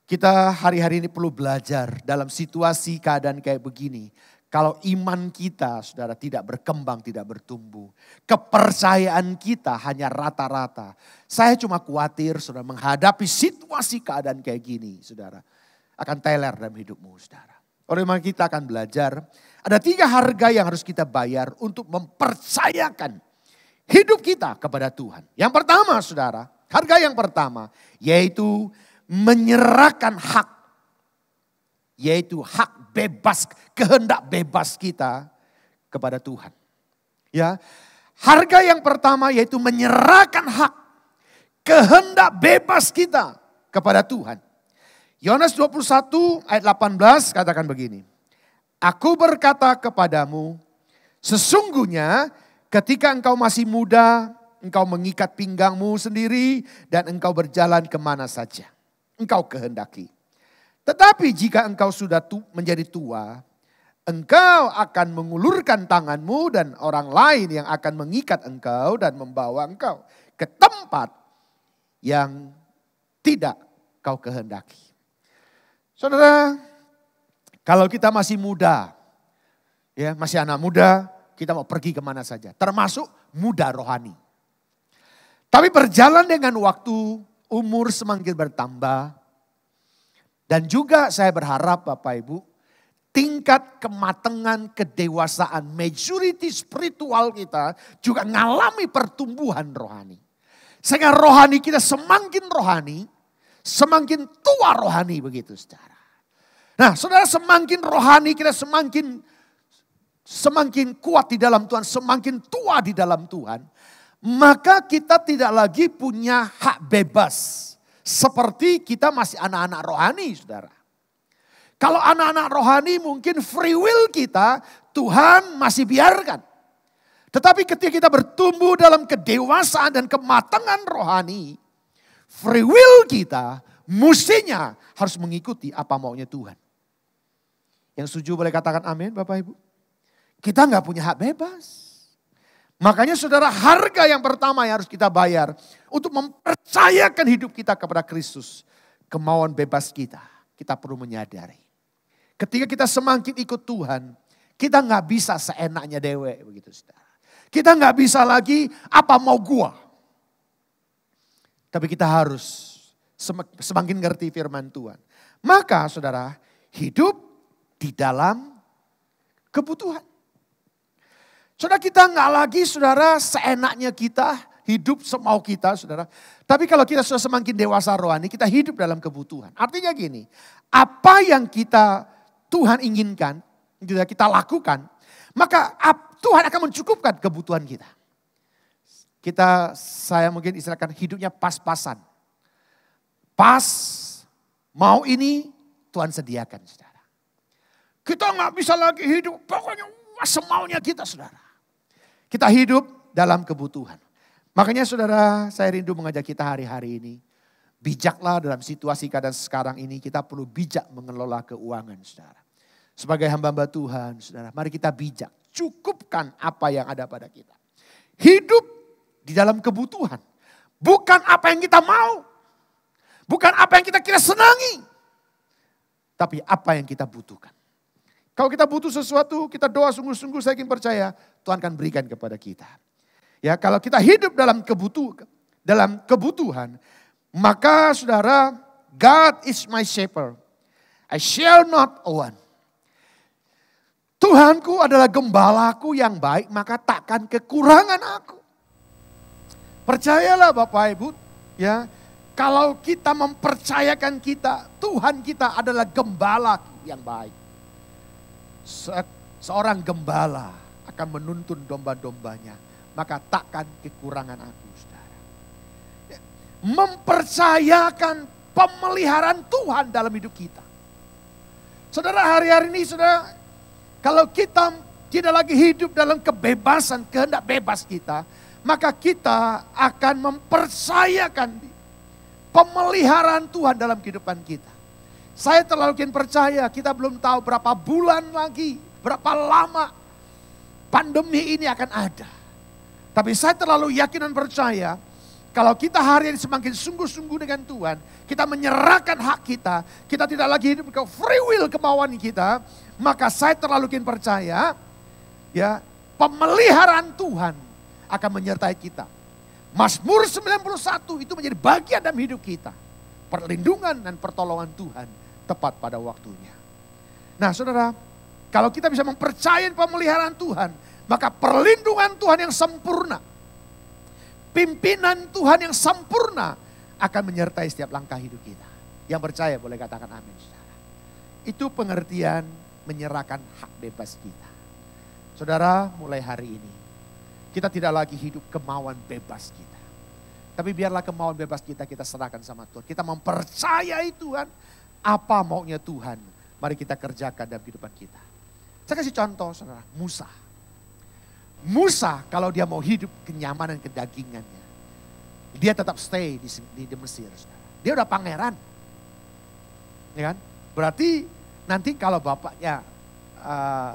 Kita hari-hari ini perlu belajar dalam situasi keadaan kayak begini. Kalau iman kita saudara tidak berkembang, tidak bertumbuh. Kepercayaan kita hanya rata-rata. Saya cuma khawatir saudara menghadapi situasi keadaan kayak gini saudara. Akan teler dalam hidupmu saudara. Oleh karena kita akan belajar. Ada 3 harga yang harus kita bayar untuk mempercayakan hidup kita kepada Tuhan. Yang pertama saudara, harga yang pertama yaitu menyerahkan hak. Yaitu hak bebas, kehendak bebas kita kepada Tuhan. Ya, harga yang pertama yaitu menyerahkan hak, kehendak bebas kita kepada Tuhan. Yohanes 21 ayat 18 katakan begini. Aku berkata kepadamu, sesungguhnya ketika engkau masih muda, engkau mengikat pinggangmu sendiri dan engkau berjalan kemana saja engkau kehendaki. Tetapi jika engkau sudah menjadi tua, engkau akan mengulurkan tanganmu dan orang lain yang akan mengikat engkau dan membawa engkau ke tempat yang tidak kau kehendaki. Saudara, kalau kita masih muda, ya masih anak muda, kita mau pergi kemana saja. Termasuk muda rohani. Tapi berjalan dengan waktu, umur semakin bertambah. Dan juga saya berharap Bapak Ibu, tingkat kematangan, kedewasaan, maturity spiritual kita juga mengalami pertumbuhan rohani. Sehingga rohani kita semakin rohani, semakin tua rohani begitu saudara. Nah saudara, semakin rohani kita semakin kuat di dalam Tuhan, semakin tua di dalam Tuhan. Maka kita tidak lagi punya hak bebas. Seperti kita masih anak-anak rohani saudara. Kalau anak-anak rohani mungkin free will kita Tuhan masih biarkan. Tetapi ketika kita bertumbuh dalam kedewasaan dan kematangan rohani, free will kita mestinya harus mengikuti apa maunya Tuhan. Yang setuju boleh katakan amin Bapak Ibu. Kita nggak punya hak bebas. Makanya saudara, harga yang pertama yang harus kita bayar untuk mempercayakan hidup kita kepada Kristus. Kemauan bebas kita perlu menyadari. Ketika kita semakin ikut Tuhan, kita nggak bisa seenaknya dewe begitu saudara. Kita nggak bisa lagi apa mau gua. Tapi kita harus semakin ngerti firman Tuhan. Maka saudara, hidup di dalam kebutuhan. Saudara, kita nggak lagi saudara seenaknya kita hidup semau kita saudara. Tapi kalau kita sudah semakin dewasa rohani, kita hidup dalam kebutuhan. Artinya gini, apa yang Tuhan inginkan, kita lakukan, maka Tuhan akan mencukupkan kebutuhan kita. Saya mungkin istilahkan hidupnya pas-pasan. Pas, mau ini Tuhan sediakan saudara. Kita nggak bisa lagi hidup pokoknya semaunya kita saudara. Kita hidup dalam kebutuhan. Makanya saudara, saya rindu mengajak kita hari-hari ini. Bijaklah dalam situasi keadaan sekarang ini, kita perlu bijak mengelola keuangan saudara. Sebagai hamba-hamba Tuhan saudara, mari kita bijak. Cukupkan apa yang ada pada kita. Hidup di dalam kebutuhan. Bukan apa yang kita mau. Bukan apa yang kita kira senangi. Tapi apa yang kita butuhkan. Kalau kita butuh sesuatu, kita doa sungguh-sungguh, saya yakin percaya Tuhan akan berikan kepada kita. Ya, kalau kita hidup dalam kebutuhan, maka saudara, God is my shepherd. I shall not want. Tuhanku adalah gembalaku yang baik, maka takkan kekurangan aku. Percayalah Bapak Ibu, ya, kalau kita mempercayakan Tuhan kita adalah gembala yang baik. Seorang gembala akan menuntun domba-dombanya, maka takkan kekurangan aku, saudara. Mempercayakan pemeliharaan Tuhan dalam hidup kita. Saudara, hari-hari ini saudara, kalau kita tidak lagi hidup dalam kebebasan, kehendak bebas kita, maka kita akan mempercayakan pemeliharaan Tuhan dalam kehidupan kita. Saya terlalu percaya, kita belum tahu berapa bulan lagi, berapa lama pandemi ini akan ada. Tapi saya terlalu yakin dan percaya, kalau kita hari ini semakin sungguh-sungguh dengan Tuhan, kita menyerahkan hak kita tidak lagi hidup ke free will kemauan kita, maka saya terlalu percaya, ya, pemeliharaan Tuhan akan menyertai kita. Mazmur 91 itu menjadi bagian dalam hidup kita. Perlindungan dan pertolongan Tuhan tepat pada waktunya. Nah saudara, kalau kita bisa mempercayai pemeliharaan Tuhan, maka perlindungan Tuhan yang sempurna, pimpinan Tuhan yang sempurna akan menyertai setiap langkah hidup kita. Yang percaya boleh katakan amin, saudara. Itu pengertian menyerahkan hak bebas kita. Saudara, mulai hari ini kita tidak lagi hidup kemauan bebas kita. Tapi biarlah kemauan bebas kita serahkan sama Tuhan. Kita mempercayai Tuhan, apa maunya Tuhan, mari kita kerjakan dalam kehidupan kita. Saya kasih contoh saudara, Musa kalau dia mau hidup kenyamanan kedagingannya, dia tetap stay di Mesir. Saudara. Dia udah pangeran. Ya kan? Berarti nanti kalau bapaknya,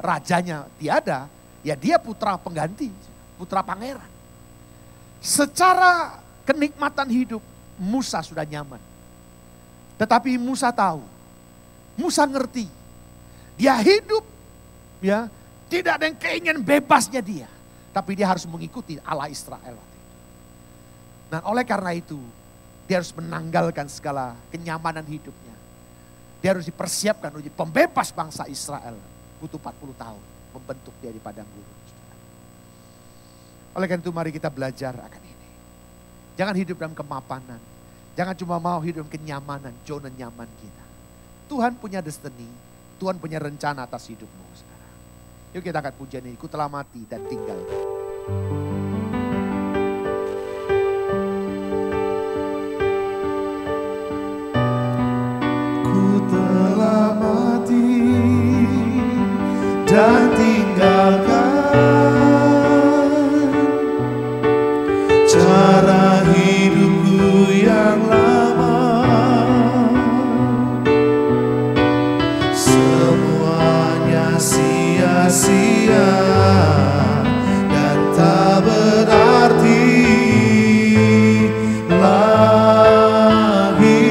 rajanya tiada, ya dia putra pengganti, putra pangeran. Secara kenikmatan hidup, Musa sudah nyaman. Tetapi Musa tahu, Musa ngerti, dia hidup, ya tidak ada yang keinginan bebasnya dia. Tapi dia harus mengikuti Allah Israel. Nah oleh karena itu, dia harus menanggalkan segala kenyamanan hidupnya. Dia harus dipersiapkan untuk pembebas bangsa Israel. Butuh 40 tahun membentuk dia di padang gurun. Oleh karena itu mari kita belajar akan ini. Jangan hidup dalam kemapanan. Jangan cuma mau hidup kenyamanan, zona nyaman kita. Tuhan punya destiny, Tuhan punya rencana atas hidupmu. Yuk kita angkat pujian ini, ku telah mati dan tinggal. Ku telah mati dan tinggalkan cara hidupku yang lama. Semuanya sia-sia dan tak berarti lagi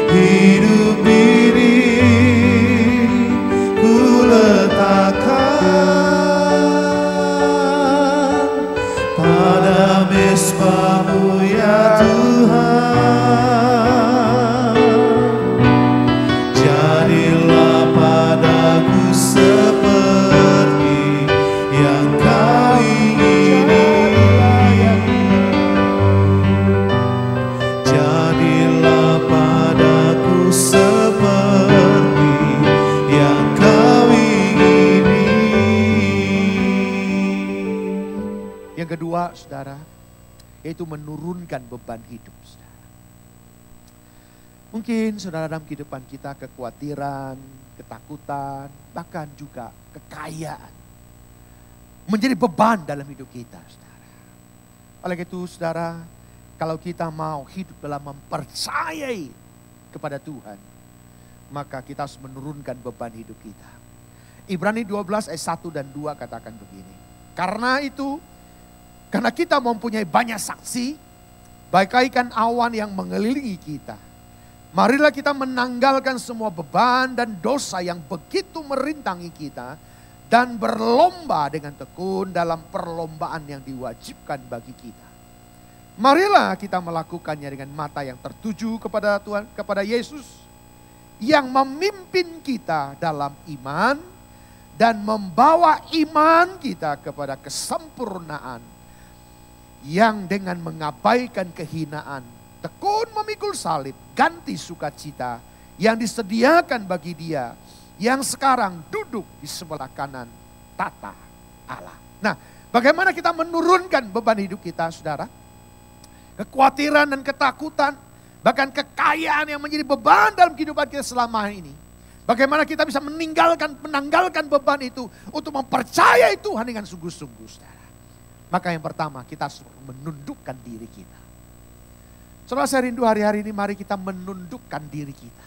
hidup ini. Ku letakkan pada mezbah-Mu ya Tuhan. Jadilah padaku seperti yang Kau ingini. Jadilah padaku seperti yang Kau ingini. Yang kedua saudara, yaitu menurunkan beban hidup. Saudara. Mungkin saudara dalam kehidupan kita kekhawatiran, ketakutan, bahkan juga kekayaan menjadi beban dalam hidup kita. Saudara. Oleh itu saudara, kalau kita mau hidup dalam mempercayai kepada Tuhan, maka kita harus menurunkan beban hidup kita. Ibrani 12 ayat 1 dan 2 katakan begini. Karena itu, karena kita mempunyai banyak saksi, bagaikan awan yang mengelilingi kita. Marilah kita menanggalkan semua beban dan dosa yang begitu merintangi kita dan berlomba dengan tekun dalam perlombaan yang diwajibkan bagi kita. Marilah kita melakukannya dengan mata yang tertuju kepada Tuhan, kepada Yesus yang memimpin kita dalam iman dan membawa iman kita kepada kesempurnaan, yang dengan mengabaikan kehinaan tekun memikul salib, ganti sukacita yang disediakan bagi Dia yang sekarang duduk di sebelah kanan tata Allah. Nah, bagaimana kita menurunkan beban hidup kita, saudara? Kekhawatiran dan ketakutan, bahkan kekayaan yang menjadi beban dalam kehidupan kita selama ini. Bagaimana kita bisa menanggalkan beban itu untuk mempercayai Tuhan dengan sungguh-sungguh, saudara. Maka yang pertama, kita harus menundukkan diri kita. Saudara, saya rindu hari-hari ini mari kita menundukkan diri kita.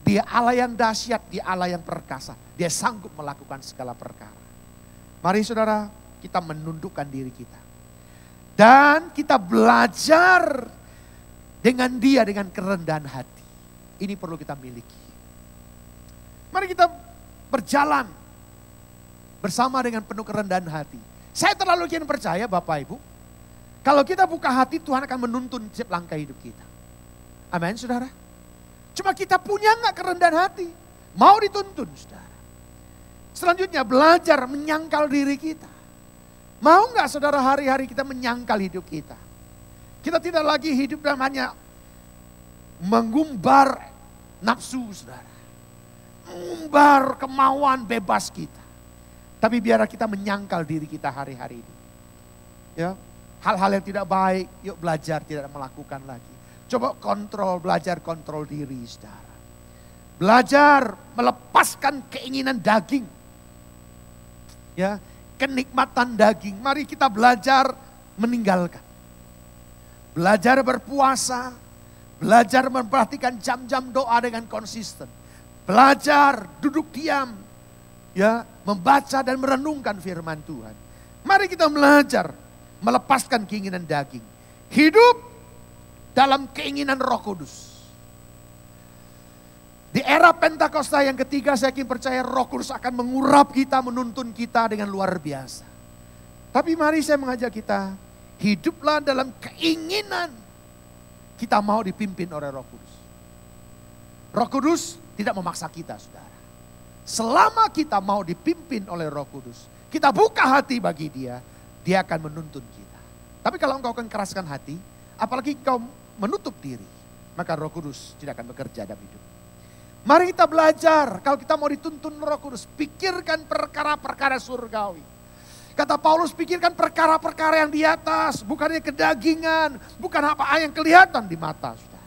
Dia Allah yang dahsyat, Dia Allah yang perkasa. Dia sanggup melakukan segala perkara. Mari saudara, kita menundukkan diri kita. Dan kita belajar dengan Dia dengan kerendahan hati. Ini perlu kita miliki. Mari kita berjalan bersama dengan penuh kerendahan hati. Saya terlalu yakin percaya Bapak Ibu, kalau kita buka hati, Tuhan akan menuntun setiap langkah hidup kita. Amin, saudara. Cuma kita punya nggak kerendahan hati? Mau dituntun, saudara. Selanjutnya belajar menyangkal diri kita. Mau nggak saudara hari-hari kita menyangkal hidup kita? Kita tidak lagi hidup dalam hanya mengumbar nafsu, saudara. Mengumbar kemauan bebas kita. Tapi biar kita menyangkal diri kita hari-hari ini. Ya. Hal-hal yang tidak baik, yuk belajar tidak melakukan lagi. Coba belajar kontrol diri, saudara. Belajar melepaskan keinginan daging. Ya, kenikmatan daging. Mari kita belajar meninggalkan. Belajar berpuasa, belajar memperhatikan jam-jam doa dengan konsisten. Belajar duduk diam, ya, membaca dan merenungkan firman Tuhan. Mari kita belajar melepaskan keinginan daging. Hidup dalam keinginan Roh Kudus. Di era Pentakosta yang ketiga, saya yakin percaya Roh Kudus akan mengurap kita, menuntun kita dengan luar biasa. Tapi mari saya mengajak kita, hiduplah dalam keinginan kita mau dipimpin oleh Roh Kudus. Roh Kudus tidak memaksa kita, saudara. Selama kita mau dipimpin oleh Roh Kudus, kita buka hati bagi Dia, Dia akan menuntun kita. Tapi kalau engkau akan keraskan hati, apalagi engkau menutup diri, maka Roh Kudus tidak akan bekerja dalam hidup. Mari kita belajar, kalau kita mau dituntun Roh Kudus, pikirkan perkara-perkara surgawi. Kata Paulus, pikirkan perkara-perkara yang di atas, bukannya kedagingan, bukan apa yang kelihatan di mata, saudara.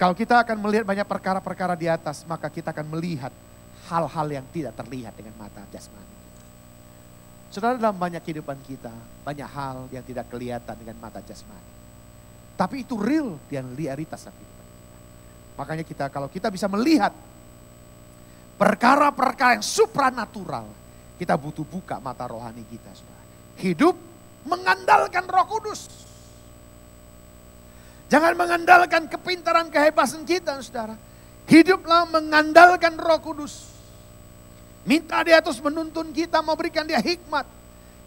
Kalau kita akan melihat banyak perkara-perkara di atas, maka kita akan melihat hal-hal yang tidak terlihat dengan mata jasmani. Saudara, dalam banyak kehidupan kita, banyak hal yang tidak kelihatan dengan mata jasmani. Tapi itu real dan realitas dalam kehidupan kita. Makanya kalau kita bisa melihat perkara-perkara yang supranatural, kita butuh buka mata rohani kita, saudara. Hidup mengandalkan Roh Kudus. Jangan mengandalkan kepintaran, kehebasan kita, saudara. Hiduplah mengandalkan Roh Kudus. Minta Dia terus menuntun kita, memberikan Dia hikmat.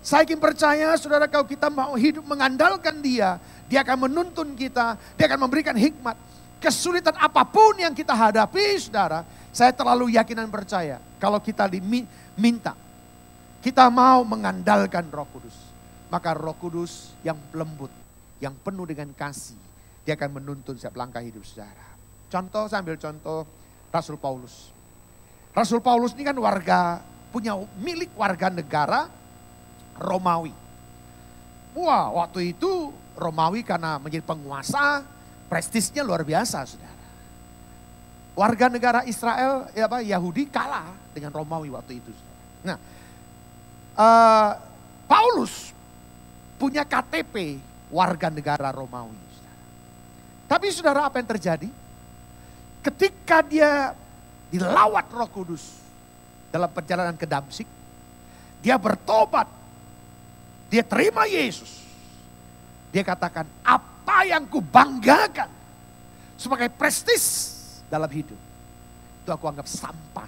Saya ingin percaya, saudara, kalau kita mau hidup mengandalkan Dia, Dia akan menuntun kita, Dia akan memberikan hikmat. Kesulitan apapun yang kita hadapi, saudara, saya terlalu yakin dan percaya, kalau kita diminta, kita mau mengandalkan Roh Kudus, maka Roh Kudus yang lembut, yang penuh dengan kasih, Dia akan menuntun setiap langkah hidup saudara. Contoh, saya ambil contoh Rasul Paulus. Rasul Paulus ini kan milik warga negara Romawi. Wah, waktu itu Romawi karena menjadi penguasa, prestisnya luar biasa, saudara. Warga negara Israel, Yahudi kalah dengan Romawi waktu itu. Nah, Paulus punya KTP warga negara Romawi. Saudara. Tapi saudara, apa yang terjadi? Ketika dia dilawat Roh Kudus dalam perjalanan ke Damsyik, dia bertobat, dia terima Yesus. Dia katakan, apa yang kubanggakan sebagai prestis dalam hidup, itu aku anggap sampah.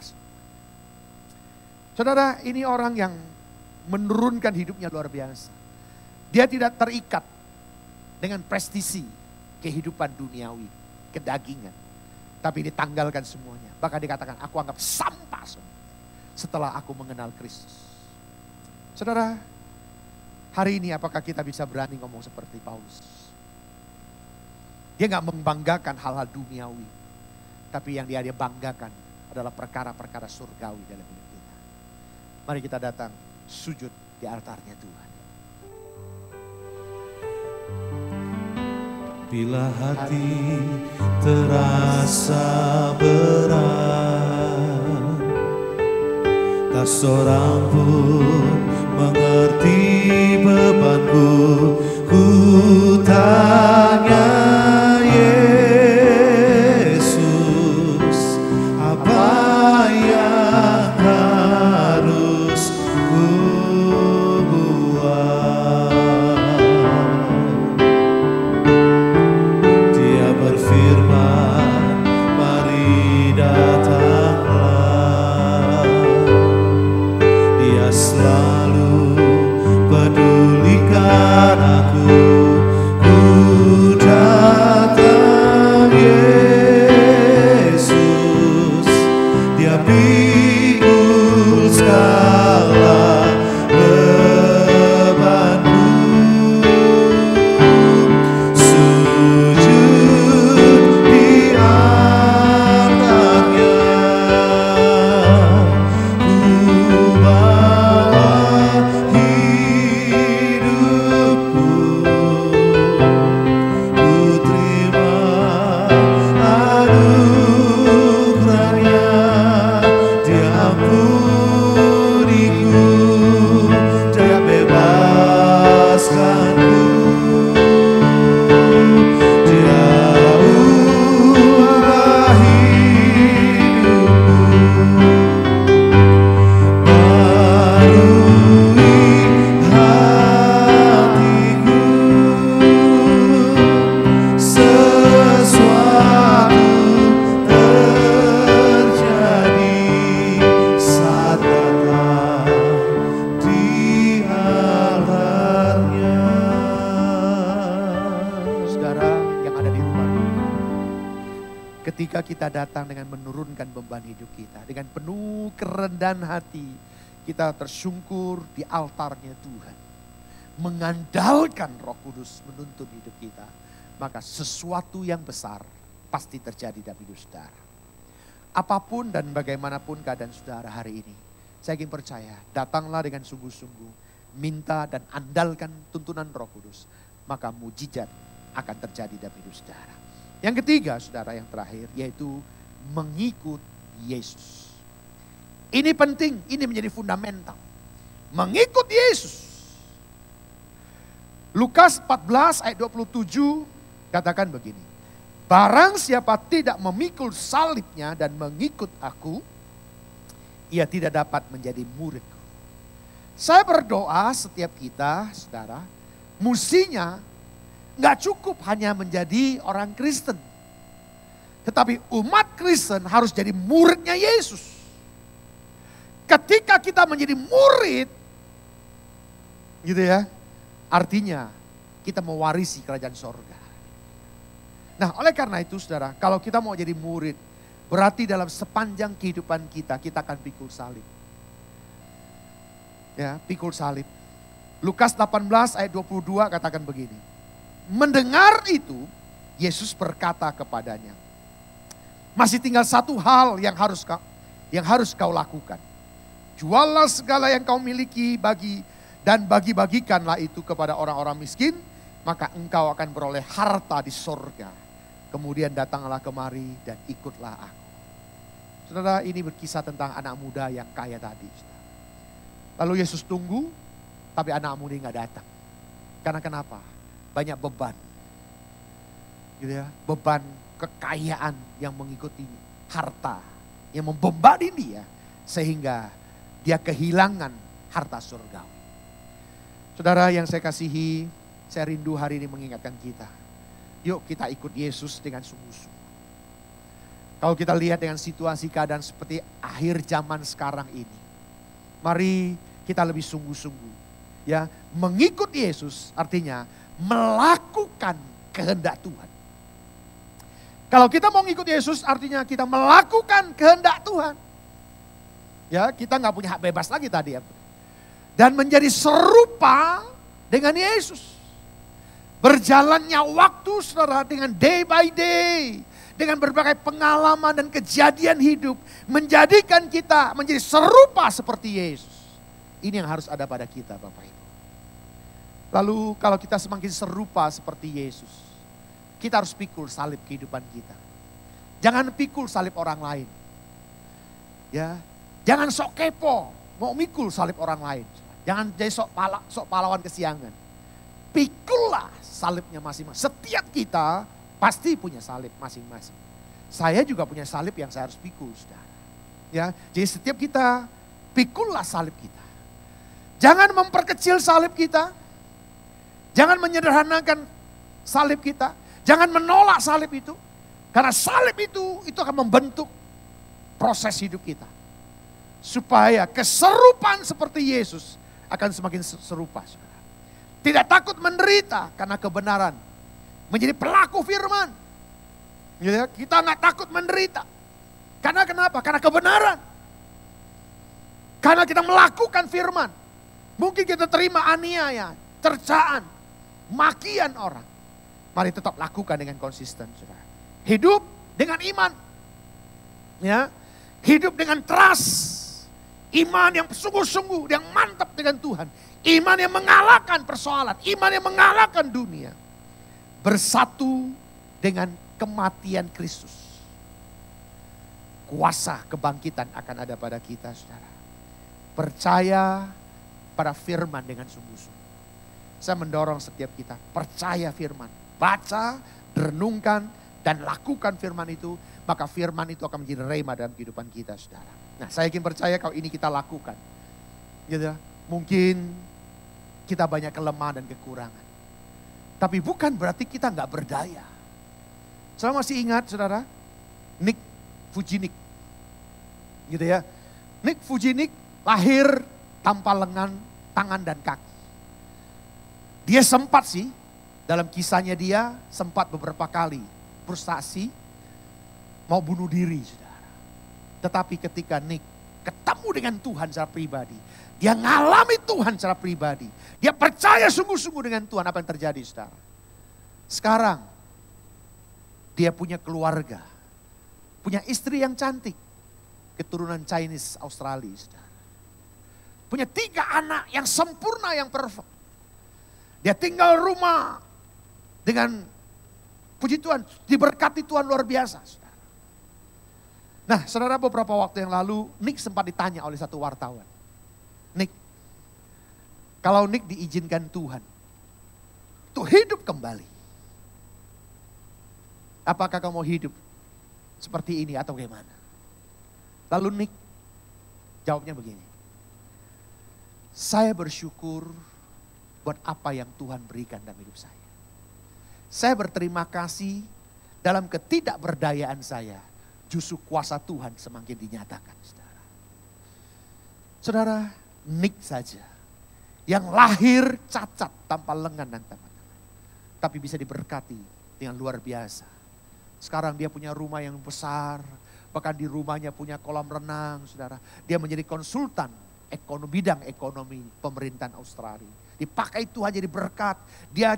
Saudara, ini orang yang menurunkan hidupnya luar biasa. Dia tidak terikat dengan prestisi kehidupan duniawi, kedagingan. Tapi ditanggalkan semuanya. Bahkan dikatakan, aku anggap sampah setelah aku mengenal Kristus. Saudara, hari ini apakah kita bisa berani ngomong seperti Paulus? Dia gak membanggakan hal-hal duniawi. Tapi yang dia banggakan adalah perkara-perkara surgawi dalam hidup kita. Mari kita datang sujud di altarnya Tuhan. Bila hati terasa berat, tak seorang pun mengerti bebanku. Ku tanya Yesus, apa yang harus ku buat? Dia berfirman, mari datanglah. Dia selalu pedulikan aku. Ku datang Yesus, dia pikul segala bebanku. Sujud di altarnya, ku bawa hidupku. Ku terima anugerahnya, dia ampuniku, dia bebaskanku. Dia ubah hidupku, barui hatiku. Sesuatu terjadi saat datang di altarnya. Saudara yang ada di rumah, ketika kita datang dengan menurunkan beban hidup kita, dengan penuh kerendahan hati, kita tersungkur di altarnya Tuhan, mengandalkan Roh Kudus menuntun hidup kita, maka sesuatu yang besar pasti terjadi dalam hidup saudara. Apapun dan bagaimanapun keadaan saudara hari ini, saya ingin percaya, datanglah dengan sungguh-sungguh, minta dan andalkan tuntunan Roh Kudus, maka mujizat akan terjadi dalam hidup saudara. Yang ketiga, saudara, yang terakhir, yaitu mengikut Yesus. Ini penting, ini menjadi fundamental. Mengikut Yesus. Lukas 14 ayat 27 katakan begini. Barang siapa tidak memikul salibnya dan mengikut aku, ia tidak dapat menjadi muridku. Saya berdoa setiap kita, saudara, mestinya nggak cukup hanya menjadi orang Kristen. Tetapi umat Kristen harus jadi muridnya Yesus. Ketika kita menjadi murid, gitu ya, artinya kita mewarisi kerajaan sorga. Nah, oleh karena itu saudara, kalau kita mau jadi murid, berarti dalam sepanjang kehidupan kita, kita akan pikul salib. Ya, pikul salib. Lukas 18 ayat 22 katakan begini. Mendengar itu, Yesus berkata kepadanya, masih tinggal satu hal yang harus kau lakukan. Juallah segala yang kau miliki dan bagi-bagikanlah itu kepada orang-orang miskin, maka engkau akan beroleh harta di sorga. Kemudian datanglah kemari dan ikutlah aku. Saudara, ini berkisah tentang anak muda yang kaya tadi. Lalu Yesus tunggu, tapi anak muda nggak datang. Karena kenapa? Banyak beban. Gitu ya, beban kekayaan yang mengikuti harta, yang membebani dia, sehingga dia kehilangan harta surgawi. Saudara yang saya kasihi, Saya rindu hari ini mengingatkan kita. Yuk kita ikut Yesus dengan sungguh-sungguh. Kalau kita lihat dengan situasi keadaan seperti akhir zaman sekarang ini. Mari kita lebih sungguh-sungguh. Ya, mengikut Yesus artinya melakukan kehendak Tuhan. Kalau kita mau ngikut Yesus artinya kita melakukan kehendak Tuhan. Ya, kita nggak punya hak bebas lagi tadi ya. Dan menjadi serupa dengan Yesus. Berjalannya waktu saudara dengan day by day. Dengan berbagai pengalaman dan kejadian hidup. Menjadikan kita menjadi serupa seperti Yesus. Ini yang harus ada pada kita Bapak Ibu. Lalu kalau kita semakin serupa seperti Yesus. Kita harus pikul salib kehidupan kita. Jangan pikul salib orang lain. Ya, jangan sok kepo mau mikul salib orang lain. Jangan jadi sok pahlawan kesiangan. Pikullah salibnya masing-masing. Setiap kita pasti punya salib masing-masing. Saya juga punya salib yang saya harus pikul, saudara. Ya, jadi setiap kita pikullah salib kita. Jangan memperkecil salib kita. Jangan menyederhanakan salib kita. Jangan menolak salib itu. Karena salib itu akan membentuk proses hidup kita. Supaya keserupaan seperti Yesus akan semakin serupa. Saudara. Tidak takut menderita karena kebenaran. Menjadi pelaku firman. Ya, kita nggak takut menderita. Karena kenapa? Karena kebenaran. Karena kita melakukan firman. Mungkin kita terima aniaya, cercaan, makian orang. Mari tetap lakukan dengan konsisten, saudara. Hidup dengan iman. Ya, hidup dengan trust. Iman yang sungguh-sungguh, yang mantap dengan Tuhan. Iman yang mengalahkan persoalan. Iman yang mengalahkan dunia. Bersatu dengan kematian Kristus. Kuasa kebangkitan akan ada pada kita, saudara. Percaya pada firman dengan sungguh-sungguh. Saya mendorong setiap kita, percaya firman. Baca, renungkan, dan lakukan firman itu. Maka firman itu akan menjadi rema dalam kehidupan kita, saudara. Nah, saya yakin percaya kalau ini kita lakukan. Gitu, mungkin kita banyak kelemahan dan kekurangan. Tapi bukan berarti kita nggak berdaya. Saya masih ingat saudara, Nick Vujicic. Gitu ya. Nick Vujicic lahir tanpa lengan, tangan dan kaki. Dia sempat sih, dalam kisahnya dia sempat beberapa kali frustasi, mau bunuh diri saudara. Tetapi ketika Nick ketemu dengan Tuhan secara pribadi, dia ngalami Tuhan secara pribadi. Dia percaya sungguh-sungguh dengan Tuhan, apa yang terjadi saudara. Sekarang dia punya keluarga, punya istri yang cantik, keturunan Chinese Australia saudara. Punya 3 anak yang sempurna, yang perfect. Dia tinggal rumah dengan puji Tuhan, diberkati Tuhan luar biasa saudara. Nah saudara, beberapa waktu yang lalu Nick sempat ditanya oleh satu wartawan. Nick, kalau Nick diizinkan Tuhan untuk hidup kembali, apakah kamu mau hidup seperti ini atau bagaimana? Lalu Nick jawabnya begini. Saya bersyukur buat apa yang Tuhan berikan dalam hidup saya. Saya berterima kasih dalam ketidakberdayaan saya. Justru kuasa Tuhan semakin dinyatakan. Saudara, saudara, Nick saja yang lahir cacat tanpa lengan dan tanpa tangan. Tapi bisa diberkati dengan luar biasa. Sekarang dia punya rumah yang besar. Bahkan di rumahnya punya kolam renang, saudara. Dia menjadi konsultan ekonomi, bidang ekonomi pemerintahan Australia. Dipakai Tuhan jadi berkat. Dia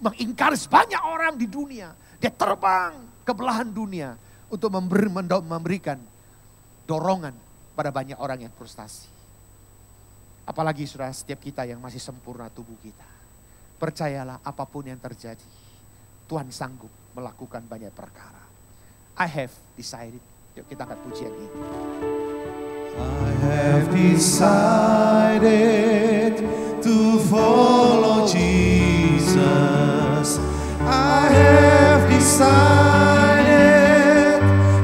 mengencourage banyak orang di dunia. Dia terbang ke belahan dunia untuk memberikan dorongan pada banyak orang yang frustasi. Apalagi saudara, setiap kita yang masih sempurna tubuh kita. Percayalah apapun yang terjadi, Tuhan sanggup melakukan banyak perkara. I have decided. Yuk kita angkat pujian ini. I have decided to follow Jesus. I have decided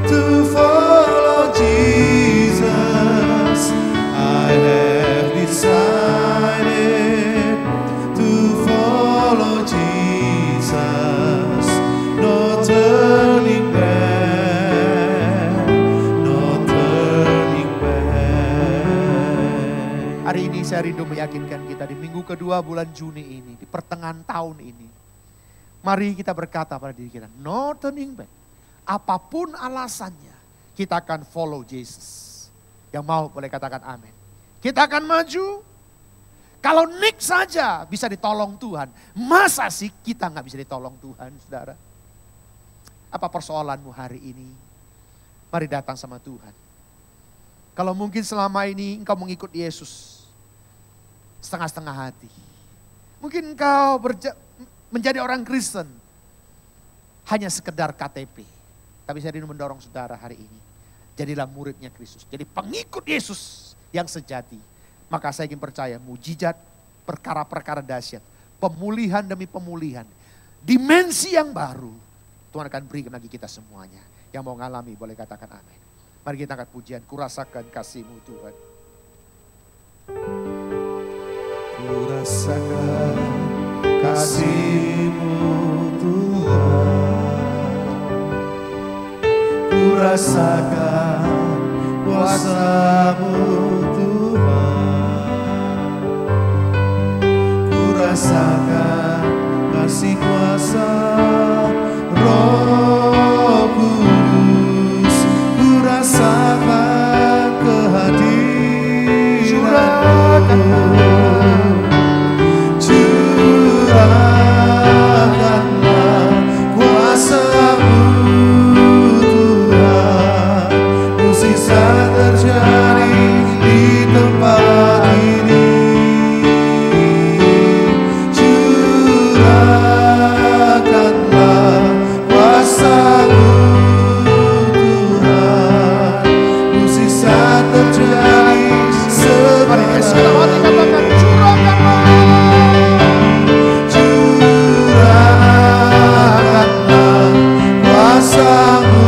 to follow Jesus. I have decided to follow Hari ini saya rindu meyakinkan kita di minggu kedua bulan Juni ini, di pertengahan tahun ini. Mari kita berkata pada diri kita, no turning back. Apapun alasannya, kita akan follow Jesus. Yang mau boleh katakan amin. Kita akan maju. Kalau Nick saja bisa ditolong Tuhan, masa sih kita nggak bisa ditolong Tuhan, saudara? Apa persoalanmu hari ini? Mari datang sama Tuhan. Kalau mungkin selama ini engkau mengikut Yesus setengah-setengah hati. Mungkin engkau menjadi orang Kristen hanya sekedar KTP. Tapi saya ingin mendorong saudara hari ini. Jadilah muridnya Kristus. Jadi pengikut Yesus yang sejati. Maka saya ingin percaya mujizat, perkara-perkara dahsyat, pemulihan demi pemulihan, dimensi yang baru Tuhan akan berikan bagi kita semuanya. Yang mau ngalami boleh katakan amin. Mari kita angkat pujian, kurasakan kasih-Mu Tuhan. Kurasakan kasih-Mu Tuhan. Kurasakan kuasa-Mu Tuhan. Kurasakan kasih kuasa Roh Kudus. Kurasakan kehadiran-Mu. Curahkanlah kuasa-Mu Tuhan. Mujizat terjadi di tempat ini. Curahkanlah kuasa-Mu Tuhan. Mujizat terjadi sekarang. Curahkanlah kuasa-Mu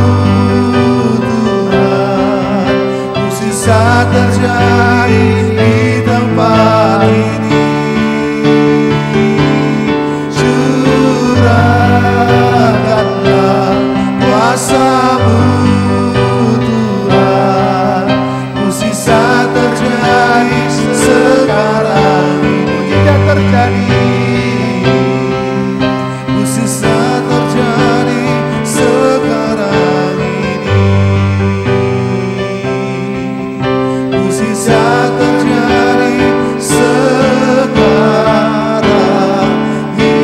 Tuhan. Mujizat terjadi di tempat ini. Curahkanlah kuasa-Mu Tuhan. Mujizat terjadi sekarang ini. Mujizat terjadi. Mujizat terjadi sekarang ini. Mujizat terjadi sekarang ini.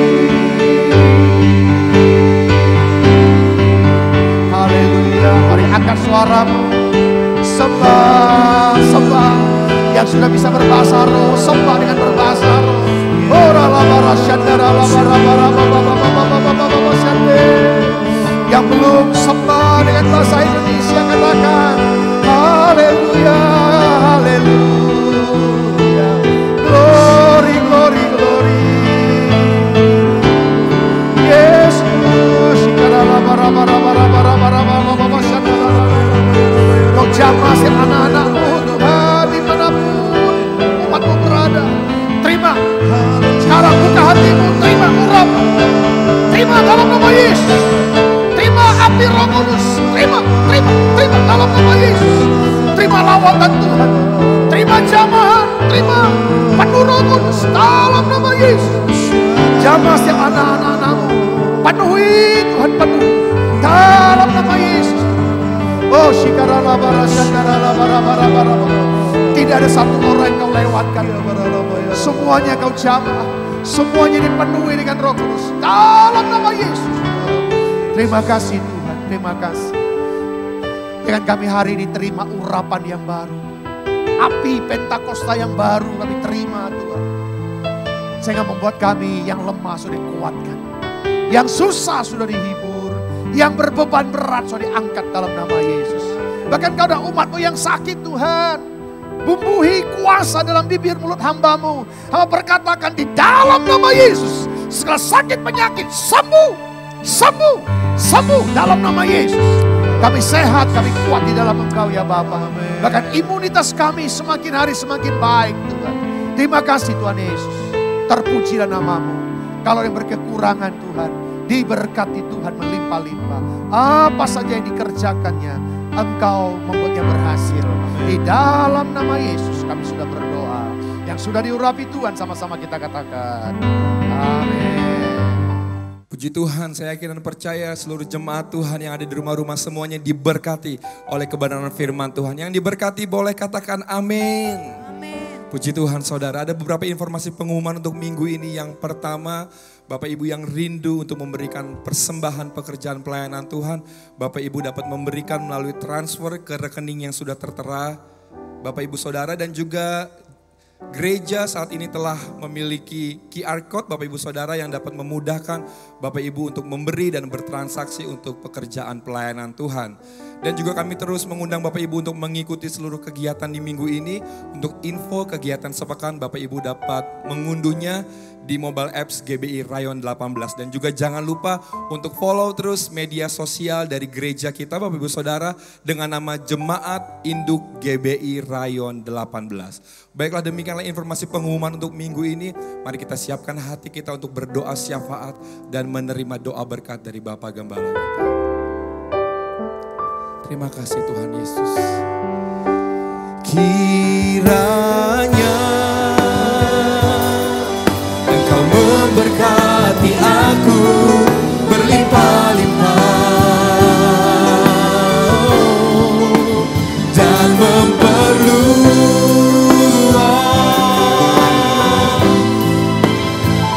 Haleluya. Mari angkat suaramu. Sembah, sembah. Yang sudah bisa berbahasa roh, sembah dengan berbahasa roh. Yang belum sembah dengan bahasa Indonesia, katakan haleluya, haleluya. Glory, glory, glory. Yesus. Kau jamah si anak-anakmu Tuhan, dimanapun umatmu berada. Terima. Sekarang buka hatimu, terima urapan. Terima dalam nama Yesus. Terima api Roh Kudus. Terima dalam nama Yesus. Terima lawatan Tuhan. Terima jamahan, terima penuh Roh Kudus dalam nama Yesus. Jamah setiap anak-anakmu. Penuhi Tuhan, penuh dalam nama Yesus. Oh, tidak ada satu orang yang kau lewatkan. Semuanya kau jamah. Semuanya dipenuhi dengan Roh Kudus dalam nama Yesus. Terima kasih Tuhan, terima kasih. Dengan kami hari ini terima urapan yang baru. Api Pentakosta yang baru kami terima Tuhan. Sehingga membuat kami yang lemah sudah dikuatkan. Yang susah sudah dihibur. Yang berbeban berat sudah diangkat dalam nama Yesus. Bahkan kau ada umatmu yang sakit Tuhan. Bumbuhi kuasa dalam bibir mulut hambamu. Hamba berkatakan di dalam nama Yesus. Segala sakit penyakit sembuh. Sembuh. Sembuh dalam nama Yesus. Kami sehat, kami kuat di dalam Engkau ya Bapa. Bahkan imunitas kami semakin hari semakin baik Tuhan. Terima kasih Tuhan Yesus. Terpujilah namamu. Kalau yang berkekurangan Tuhan, diberkati Tuhan melimpah-limpah. Apa saja yang dikerjakannya, Engkau membuatnya berhasil. Di dalam nama Yesus kami sudah berdoa. yang sudah diurapi Tuhan, sama-sama kita katakan. Amin. Puji Tuhan, saya yakin dan percaya seluruh jemaat Tuhan yang ada di rumah-rumah semuanya diberkati oleh kebenaran firman Tuhan. Yang diberkati boleh katakan amin. Puji Tuhan saudara, ada beberapa informasi pengumuman untuk minggu ini. Yang pertama, Bapak Ibu yang rindu untuk memberikan persembahan pekerjaan pelayanan Tuhan, Bapak Ibu dapat memberikan melalui transfer ke rekening yang sudah tertera. Bapak Ibu Saudara, dan juga gereja saat ini telah memiliki QR Code Bapak Ibu Saudara yang dapat memudahkan Bapak Ibu untuk memberi dan bertransaksi untuk pekerjaan pelayanan Tuhan. Dan juga kami terus mengundang Bapak Ibu untuk mengikuti seluruh kegiatan di minggu ini. Untuk info kegiatan sepekan Bapak Ibu dapat mengunduhnya di mobile apps GBI Rayon 18. Dan juga jangan lupa untuk follow terus media sosial dari gereja kita Bapak Ibu Saudara dengan nama Jemaat Induk GBI Rayon 18. Baiklah, demikianlah informasi pengumuman untuk minggu ini. Mari kita siapkan hati kita untuk berdoa syafaat dan menerima doa berkat dari Bapak Gembala kita. Terima kasih Tuhan Yesus. Kiranya Engkau memberkati aku berlimpah-limpah dan memperluas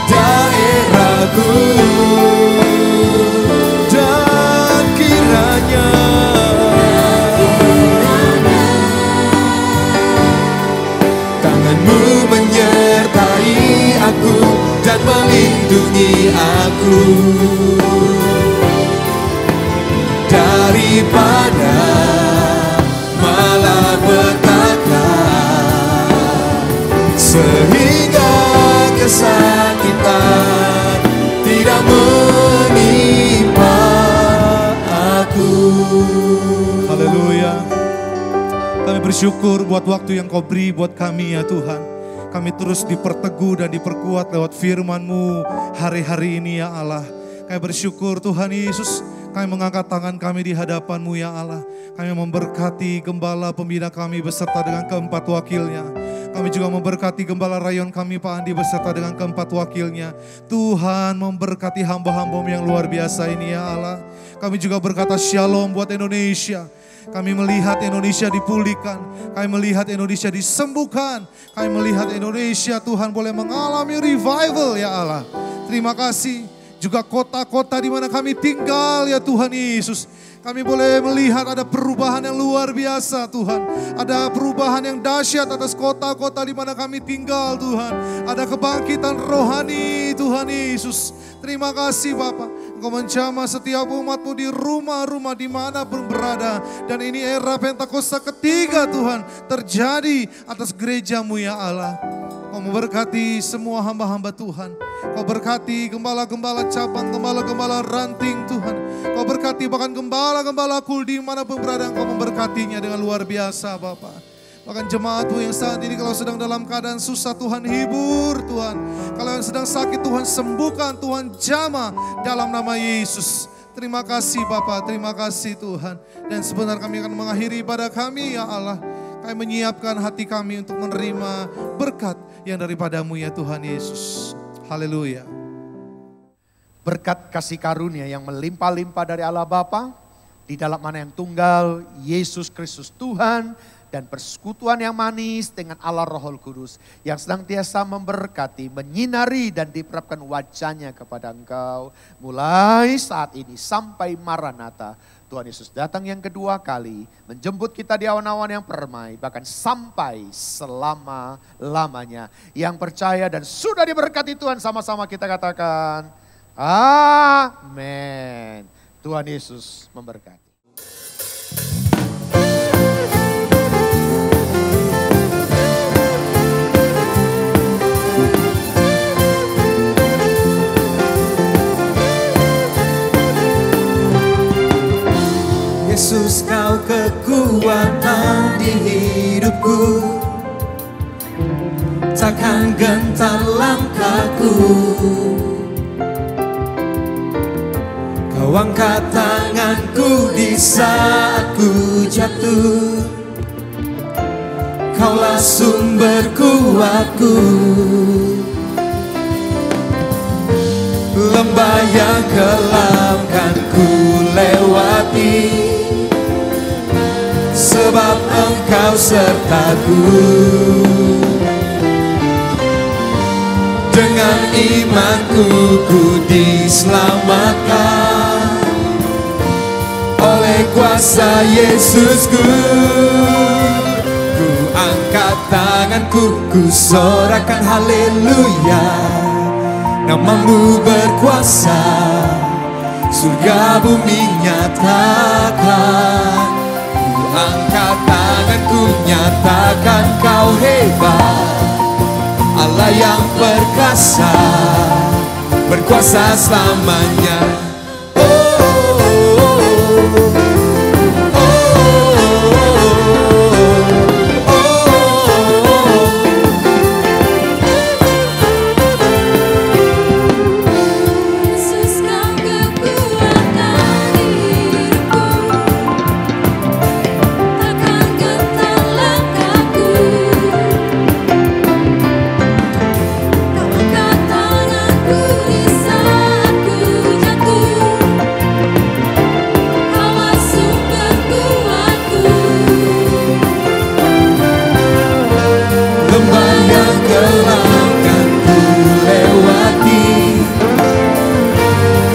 daerahku. Dan kiranya tanganmu menyertai aku dan melindungi aku daripada malapetaka, sehingga kesakitan tidak menimpa aku. Haleluya. Kami bersyukur buat waktu yang Kau beri buat kami ya Tuhan. Kami terus diperteguh dan diperkuat lewat firman-Mu hari-hari ini ya Allah. Kami bersyukur Tuhan Yesus, kami mengangkat tangan kami di hadapan-Mu ya Allah. Kami memberkati gembala pembina kami beserta dengan keempat wakilnya. Kami juga memberkati gembala rayon kami Pak Andi beserta dengan keempat wakilnya. Tuhan memberkati hamba-hamba-Mu yang luar biasa ini ya Allah. Kami juga berkata shalom buat Indonesia. Kami melihat Indonesia dipulihkan, kami melihat Indonesia disembuhkan, kami melihat Indonesia Tuhan boleh mengalami revival ya Allah. Terima kasih. Juga kota-kota di mana kami tinggal ya Tuhan Yesus. Kami boleh melihat ada perubahan yang luar biasa Tuhan. Ada perubahan yang dahsyat atas kota-kota di mana kami tinggal Tuhan. Ada kebangkitan rohani Tuhan Yesus. Terima kasih Bapak. Engkau menjamah setiap umat-Mu di rumah-rumah dimanapun berada. Dan ini era Pentakosta ketiga Tuhan terjadi atas gereja-Mu ya Allah. Kau memberkati semua hamba-hamba Tuhan. Kau berkati gembala-gembala cabang, gembala-gembala ranting Tuhan. Kau berkati bahkan gembala-gembala kul dimanapun berada. Kau memberkatinya dengan luar biasa Bapak. Bahkan jemaat-Mu yang saat ini kalau sedang dalam keadaan susah Tuhan hibur Tuhan. Kalau yang sedang sakit Tuhan sembuhkan, Tuhan jamah dalam nama Yesus. Terima kasih Bapak, terima kasih Tuhan. Dan sebentar kami akan mengakhiri ibadah kami ya Allah. Kami menyiapkan hati kami untuk menerima berkat yang daripada-Mu ya Tuhan Yesus. Haleluya. Berkat kasih karunia yang melimpah-limpah dari Allah Bapa, di dalam mana yang tunggal, Yesus Kristus Tuhan, dan persekutuan yang manis dengan Allah Roh Kudus, yang senantiasa memberkati, menyinari dan diperapkan wajahnya kepada engkau, mulai saat ini sampai Maranatha. Tuhan Yesus datang yang kedua kali, menjemput kita di awan-awan yang permai, bahkan sampai selama-lamanya. Yang percaya dan sudah diberkati Tuhan, sama-sama kita katakan, amin. Tuhan Yesus memberkati. Yesus kau kekuatan di hidupku, takkan gentar langkahku. Kau angkat tanganku di saat ku jatuh, Kaulah sumber kuatku. Lembah yang gelap kan ku lewati, sebab Engkau sertaku. Dengan imanku ku diselamatkan oleh kuasa Yesusku. Ku angkat tanganku, ku sorakan haleluya. Namamu berkuasa, surga bumi nyatakan. Ku angkat tanganku, nyatakan Kau hebat, Allah yang perkasa, berkuasa selamanya.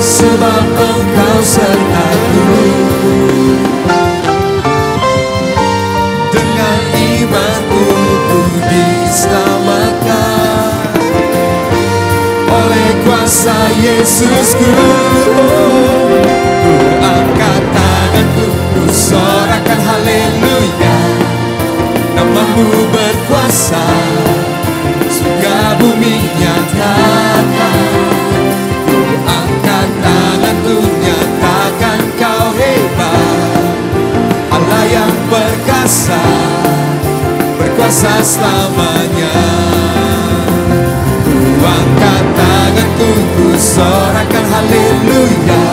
Sebab Engkau sertaku. Dengan imanku ku diselamatkan oleh kuasa Yesusku. Ku angkat tanganku, ku sorakan haleluya. Namamu berkuasa, surga bumi nyatakan. Tanganku nyatakan Kau hebat, Allah yang perkasa, berkuasa selamanya. Ku angkat tanganku, ku sorakan haleluya.